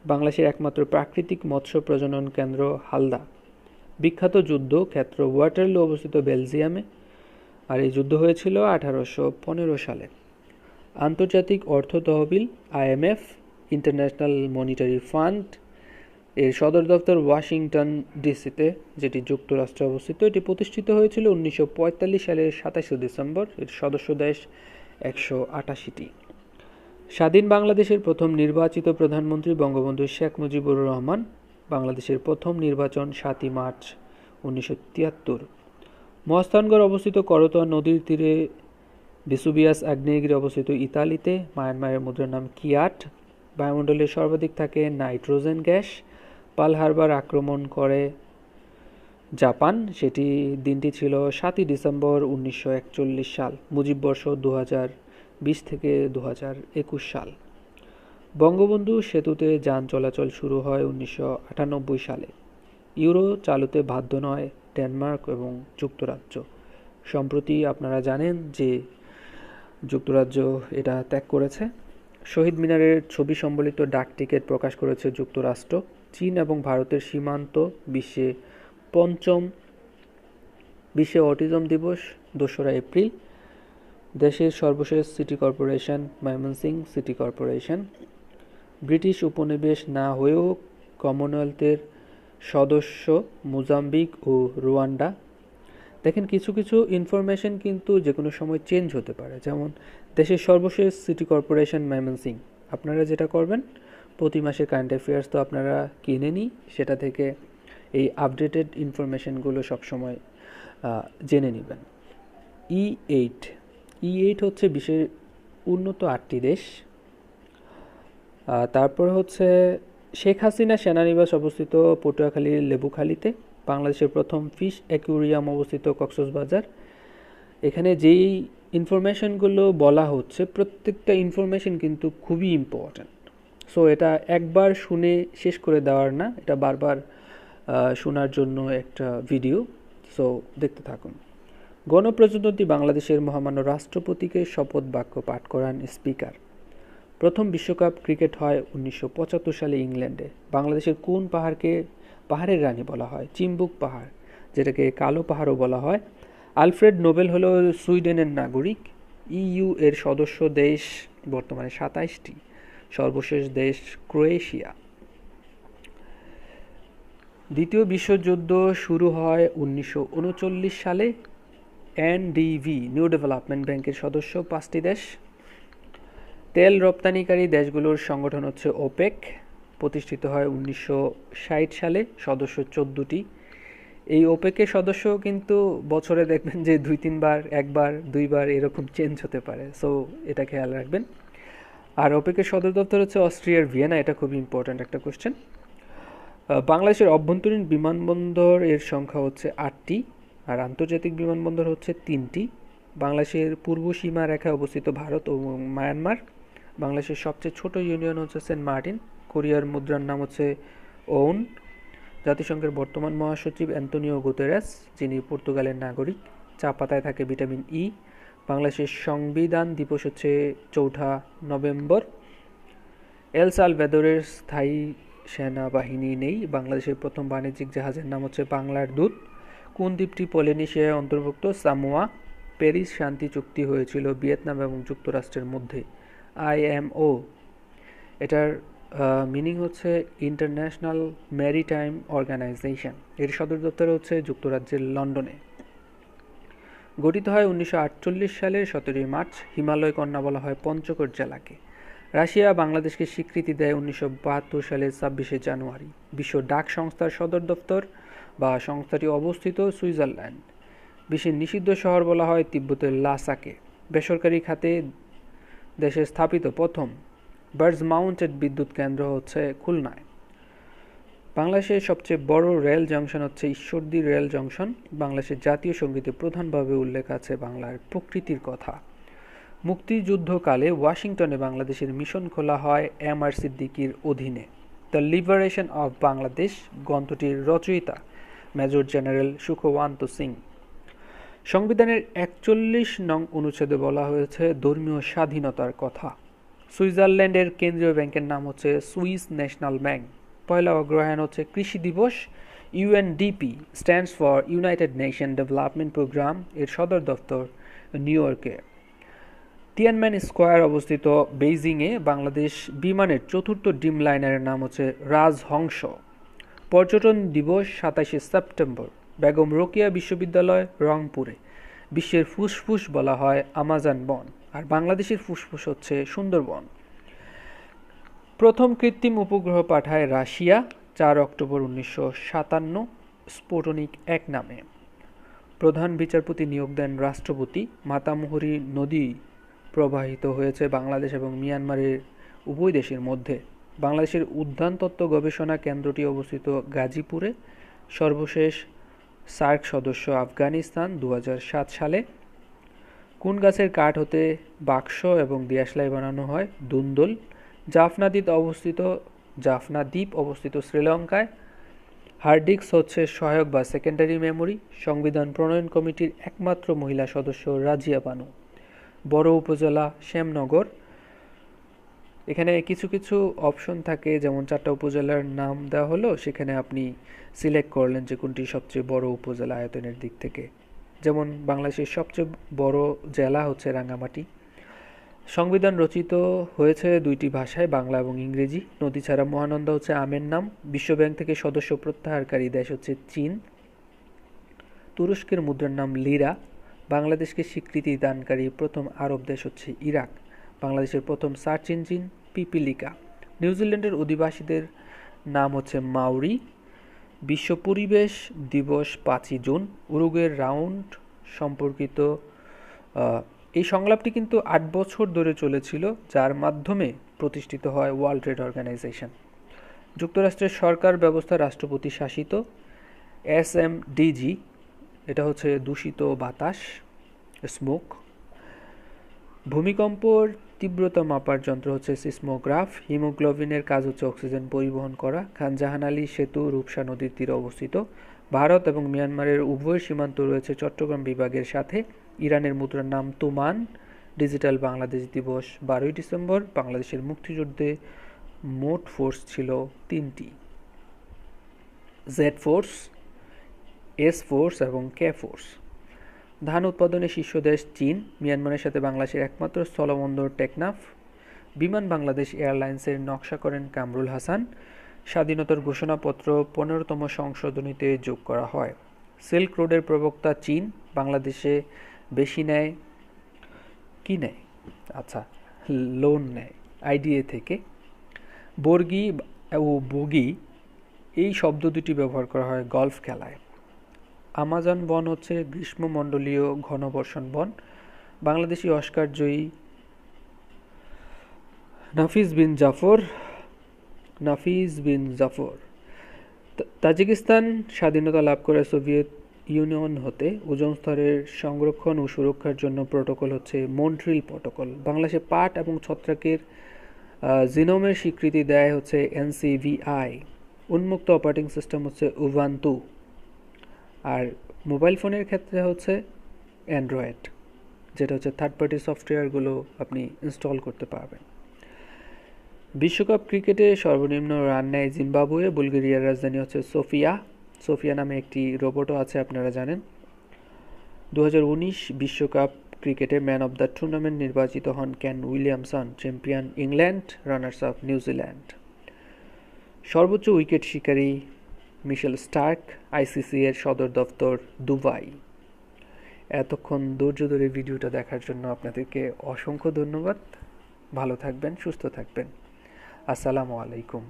বাংলাদেশের একমাত্র প্রাকৃতিক মৎস্য প্রজনন কেন্দ্র হালদা। বিখ্যাত যুদ্ধ ক্ষেত্র ওয়াটারলু অবস্থিত বেলজিয়ামে, আর এই যুদ্ধ হয়েছিল 1815 সালে। আন্তর্জাতিক অর্থ তহবিল IMF, ইন্টারন্যাশনাল মনিটারি ফান্ড, এর সদর দপ্তর ওয়াশিংটন ডিসিতে, যেটি যুক্তরাষ্ট্রে অবস্থিত। এটি প্রতিষ্ঠিত হয়েছিল 1945 সালের 27 ডিসেম্বর। এর সদস্য দেশ 188টি। স্বাধীন বাংলাদেশের প্রথম নির্বাচিত প্রধানমন্ত্রী বঙ্গবন্ধু শেখ মুজিবুর রহমান। বাংলাদেশের প্রথম নির্বাচন 7 মার্চ 1973। মহাস্থানগড় অবস্থিত করতোয়া নদীর তীরে। ভেসুভিয়াস আগ্নেয়গিরি অবস্থিত ইতালিতে। মায়ানমারের মুদ্রার নাম কিয়াট। বায়ুমণ্ডলে সর্বাধিক থাকে নাইট্রোজেন গ্যাস। পার্ল হারবার আক্রমণ করে জাপান, সেটি দিনটি ছিল 7 ডিসেম্বর 1941 সাল। মুজিব বর্ষ 2020 থেকে 2021 সাল। বঙ্গবন্ধু সেতুতে যান চলাচল শুরু হয় 1998 সালে। ইউরো চালুতে বাধ্য নয় ডেনমার্ক এবং যুক্তরাজ্য। সম্প্রতি আপনারা জানেন যে যুক্তরাজ্য এটা ত্যাগ করেছে। শহীদ মিনারের ছবি সম্বলিত ডাক টিকিট প্রকাশ করেছে যুক্তরাষ্ট্র। চীন এবং ভারতের সীমান্ত। বিশ্বে অটিজম দিবস 2রা এপ্রিল। দেশের সর্বশেষ city corporation Mymensingh city corporation. British উপনিবেশ না হয়েও কমনওয়েলথের সদস্য মোজাম্বিক ও রুয়ান্ডা। দেখেন, কিছু কিছু ইনফরমেশন কিন্তু যে কোনো সময় চেঞ্জ হতে পারে। যেমন দেশের সর্বশেষ সিটি কর্পোরেশন ময়মনসিংহ। আপনারা যেটা করবেন, প্রতি মাসে কারেন্ট অ্যাফেয়ার্স তো আপনারা কিনে নিই, সেটা থেকে এই আপডেটেড ইনফরমেশনগুলো সবসময় জেনে নেবেন। E8 হচ্ছে বিশ্বের উন্নত 8টি দেশ। তারপর হচ্ছে শেখ হাসিনা সেনানিবাস অবস্থিত পটুয়াখালীর লেবুখালীতে। বাংলাদেশের প্রথম ফিশ অ্যাকুয়ারিয়াম অবস্থিত কক্সবাজার। এখানে যেই ইনফরমেশনগুলো বলা হচ্ছে প্রত্যেকটা ইনফরমেশন কিন্তু খুবই ইম্পর্ট্যান্ট। সো এটা একবার শুনে শেষ করে দেওয়ার না, এটা বারবার শোনার জন্য একটা ভিডিও। সো দেখতে থাকুন। গণপ্রজাতন্ত্রী বাংলাদেশের মহামান্য রাষ্ট্রপতিকে শপথ বাক্য পাঠ করান স্পিকার। প্রথম বিশ্বকাপ ক্রিকেট হয় 1975 সালে ইংল্যান্ডে। বাংলাদেশের কোন পাহাড়কে পাহাড়ের রানী বলা হয়? চিম্বুক পাহাড়, যেটাকে কালো পাহাড়ও বলা হয়। আলফ্রেড নোবেল হলো সুইডেনের নাগরিক। ইইউ এর সদস্য দেশ বর্তমানে 27টি। সর্বশেষ দেশ ক্রোয়েশিয়া। দ্বিতীয় বিশ্বযুদ্ধ শুরু হয় 1939 সালে। এনডিভি নিউ ডেভেলপমেন্ট ব্যাংকের সদস্য 5টি দেশ। তেল রপ্তানিকারী দেশগুলোর সংগঠন হচ্ছে ওপেক, প্রতিষ্ঠিত হয় 1960 সালে, সদস্য 14টি। এই ওপেকের সদস্য কিন্তু বছরে দেখবেন যে 2-3 বার, একবার, 2বার এরকম চেঞ্জ হতে পারে। সো এটা খেয়াল রাখবেন। আর ওপেকের সদর দপ্তর হচ্ছে অস্ট্রিয়ার ভিয়েনা। এটা খুবই ইম্পর্ট্যান্ট একটা কোশ্চেন। বাংলাদেশের অভ্যন্তরীণ বিমানবন্দর এর সংখ্যা হচ্ছে 8টি, আর আন্তর্জাতিক বিমানবন্দর হচ্ছে 3টি। বাংলাদেশের পূর্ব সীমা রেখায় অবস্থিত ভারত ও মায়ানমার। বাংলাদেশের সবচেয়ে ছোট ইউনিয়ন হচ্ছে সেন্ট মার্টিন। কোরিয়ার মুদ্রার নাম হচ্ছে ওন। জাতিসংঘের বর্তমান মহাসচিব অ্যান্তোনিও গুতেরেস, যিনি পর্তুগালের নাগরিক। চা পাতায় থাকে ভিটামিন ই। বাংলাদেশের সংবিধান দিবস হচ্ছে 4 নভেম্বর। এল সালভাদোরের স্থায়ী সেনাবাহিনী নেই। বাংলাদেশের প্রথম বাণিজ্যিক জাহাজের নাম হচ্ছে বাংলার দূত। কোন দ্বীপটি পলিনেশিয়ায় অন্তর্ভুক্ত? সামোয়া। প্যারিস শান্তি চুক্তি হয়েছিল ভিয়েতনাম এবং যুক্তরাষ্ট্রের মধ্যে। আইএমও, এটার মিনিং হচ্ছে ইন্টারন্যাশনাল ম্যারিটাইম অর্গানাইজেশন। এর সদর দপ্তর হচ্ছে যুক্তরাজ্যের লন্ডনে। গঠিত হয় 1948 সালের 17 মার্চ। হিমালয় কন্যা বলা হয় পঞ্চগড় জেলাকে। রাশিয়া বাংলাদেশকে স্বীকৃতি দেয় 1972 সালের 26 জানুয়ারি। বিশ্ব ডাক সংস্থার সদর দপ্তর বা সংস্থাটি অবস্থিত সুইজারল্যান্ড। বিশ্বের নিষিদ্ধ শহর বলা হয় তিব্বতের লাসাকে। বেসরকারি খাতে দেশে স্থাপিত প্রথম বার্জ মাউন্টেড বিদ্যুৎ কেন্দ্র হচ্ছে খুলনায়। বাংলাদেশের সবচেয়ে বড় রেল জংশন হচ্ছে ঈশ্বরদী রেল জংশন। বাংলাদেশের জাতীয় সঙ্গীতে প্রধানভাবে উল্লেখ আছে বাংলার প্রকৃতির কথা। মুক্তিযুদ্ধকালে ওয়াশিংটনে বাংলাদেশের মিশন খোলা হয় এম.আর. সিদ্দিকীর অধীনে। দ্য লিবারেশন অফ বাংলাদেশ গ্রন্থটির রচয়িতা মেজর জেনারেল সুখওয়ান্ত সিং। সংবিধানের 41 নং অনুচ্ছেদে বলা হয়েছে ধর্মীয় স্বাধীনতার কথা। সুইজারল্যান্ডের কেন্দ্রীয় ব্যাংকের নাম হচ্ছে সুইস ন্যাশনাল ব্যাংক। পয়লা অগ্রহায়ণ হচ্ছে কৃষি দিবস। UNDP stands for United Nation Development Programme. এর সদর দপ্তর নিউ ইয়র্কে। তিয়ানম্যান স্কোয়ার অবস্থিত বেইজিংয়ে। বাংলাদেশ বিমানের চতুর্থ ড্রিম লাইনারের নাম হচ্ছে রাজহংস। পর্যটন দিবস 27 সেপ্টেম্বর। বেগম রোকেয়া বিশ্ববিদ্যালয় রংপুরে। বিশ্বের ফুসফুস বলা হয় আমাজন বন, আর বাংলাদেশের ফুসফুস হচ্ছে সুন্দরবন। প্রথম কৃত্রিম উপগ্রহ পাঠায় রাশিয়া 4 অক্টোবর 1957 স্পুটনিক 1 নামে। প্রধান বিচারপতি নিয়োগ দেন রাষ্ট্রপতি। মাতামুহুরী নদী প্রবাহিত হয়েছে বাংলাদেশ এবং মিয়ানমারের উভয় দেশের মধ্যে। বাংলাদেশের উদ্যানতত্ত্ব গবেষণা কেন্দ্রটি অবস্থিত গাজীপুরে। সর্বশেষ সার্ক সদস্য আফগানিস্তান 2007 সালে। কোন গাছের কাঠ হতে বাক্স এবং দিয়াশলাই বানানো হয়? দুন্দল। জাফনা দ্বীপ অবস্থিত শ্রীলঙ্কায়। হার্ড ডিস্ক হচ্ছে সহায়ক বা সেকেন্ডারি মেমোরি। সংবিধান প্রণয়ন কমিটির একমাত্র মহিলা সদস্য রাজিয়া বানু। বড় উপজেলা শ্যামনগর। এখানে কিছু কিছু অপশন থাকে, যেমন 4টা উপজেলার নাম দেওয়া হলো, সেখানে আপনি সিলেক্ট করলেন যে কোনটি সবচেয়ে বড় উপজেলা আয়তনের দিক থেকে। যেমন বাংলাদেশের সবচেয়ে বড় জেলা হচ্ছে রাঙ্গামাটি। সংবিধান রচিত হয়েছে 2টি ভাষায়, বাংলা এবং ইংরেজি। নদী ছাড়া মহানন্দা হচ্ছে আমের নাম। বিশ্বব্যাংক থেকে সদস্য প্রত্যাহারকারী দেশ হচ্ছে চীন। তুরস্কের মুদ্রার নাম লিরা। বাংলাদেশকে স্বীকৃতি দানকারী প্রথম আরব দেশ হচ্ছে ইরাক। বাংলাদেশের প্রথম সার্চ ইঞ্জিন পিপিলিকা। নিউজিল্যান্ডের অধিবাসীদের নাম হচ্ছে মাউরি। বিশ্ব পরিবেশ দিবস 5 জুন। উরুগুয়ের রাউন্ড সম্পর্কিত এই সংলাপটি কিন্তু 8 বছর ধরে চলেছিল, যার মাধ্যমে প্রতিষ্ঠিত হয় ওয়ার্ল্ড ট্রেড অর্গানাইজেশন। যুক্তরাষ্ট্রের সরকার ব্যবস্থা রাষ্ট্রপতি শাসিত। SMDG, এটা হচ্ছে দূষিত বাতাস, স্মোক। ভূমিকম্পর তীব্রতা মাপার যন্ত্র হচ্ছে সিসমোগ্রাফ। হিমোগ্লোবিনের কাজ হচ্ছে অক্সিজেন পরিবহন করা। খান জাহান আলী সেতু রূপসা নদীর তীরে অবস্থিত। ভারত এবং মিয়ানমারের উভয় সীমান্ত রয়েছে চট্টগ্রাম বিভাগের সাথে। ইরানের মুদ্রার নাম তুমান। ডিজিটাল বাংলাদেশ দিবস 12ই ডিসেম্বর। বাংলাদেশের মুক্তিযুদ্ধে মোট ফোর্স ছিল 3টি, জেড ফোর্স, এস ফোর্স এবং কে ফোর্স। ধান উৎপাদনে শীর্ষ দেশ চীন। মিয়ানমারের সাথে বাংলাদেশের একমাত্র স্থলবন্দর টেকনাফ। বিমান বাংলাদেশ এয়ারলাইন্সের নকশা করেন কামরুল হাসান। স্বাধীনতার ঘোষণাপত্র 15তম সংশোধনীতে যোগ করা হয়। সিল্ক রোডের প্রবক্তা চীন। বাংলাদেশে বেশি নেয় কি নেয়? আচ্ছা, লোন নেয় IDA থেকে। বর্গি ও বগি এই শব্দ দুটি ব্যবহার করা হয় গলফ খেলায়। আমাজন বন হচ্ছে গ্রীষ্মমণ্ডলীয় ঘনবর্ষণ বন। বাংলাদেশি অস্কার জয়ী নাফিজ বিন জাফর। তাজিকিস্তান স্বাধীনতা লাভ করে সোভিয়েত ইউনিয়ন হতে। ওজোন স্তরের সংরক্ষণ ও সুরক্ষার জন্য প্রোটোকল হচ্ছে মন্ট্রিল প্রোটোকল। বাংলাদেশে পাট এবং ছত্রাকের জিনোমের স্বীকৃতি দেয় হচ্ছে NCVI। উন্মুক্ত অপারেটিং সিস্টেম হচ্ছে উবান্টু। আর মোবাইল ফোনের ক্ষেত্রে হচ্ছে অ্যান্ড্রয়েড, যেটা হচ্ছে থার্ড পার্টি সফটওয়্যারগুলো আপনি ইনস্টল করতে পারবেন। বিশ্বকাপ ক্রিকেটে সর্বনিম্ন রান নেয় জিম্বাবুয়ে। বুলগেরিয়ার রাজধানী হচ্ছে সোফিয়া নামে একটি রোবটও আছে, আপনারা জানেন। 2019 বিশ্বকাপ ক্রিকেটে ম্যান অব দ্য টুর্নামেন্ট নির্বাচিত হন Kane Williamson. Champion England, runners up New Zealand. সর্বোচ্চ উইকেট শিকারী মিশেল স্টার্ক। ICC এর সদর দফতর দুবাই। এতক্ষণ ধৈর্য ধরে ভিডিওটা দেখার জন্য আপনাদেরকে অসংখ্য ধন্যবাদ। ভালো থাকবেন, সুস্থ থাকবেন। আসসালামু আলাইকুম।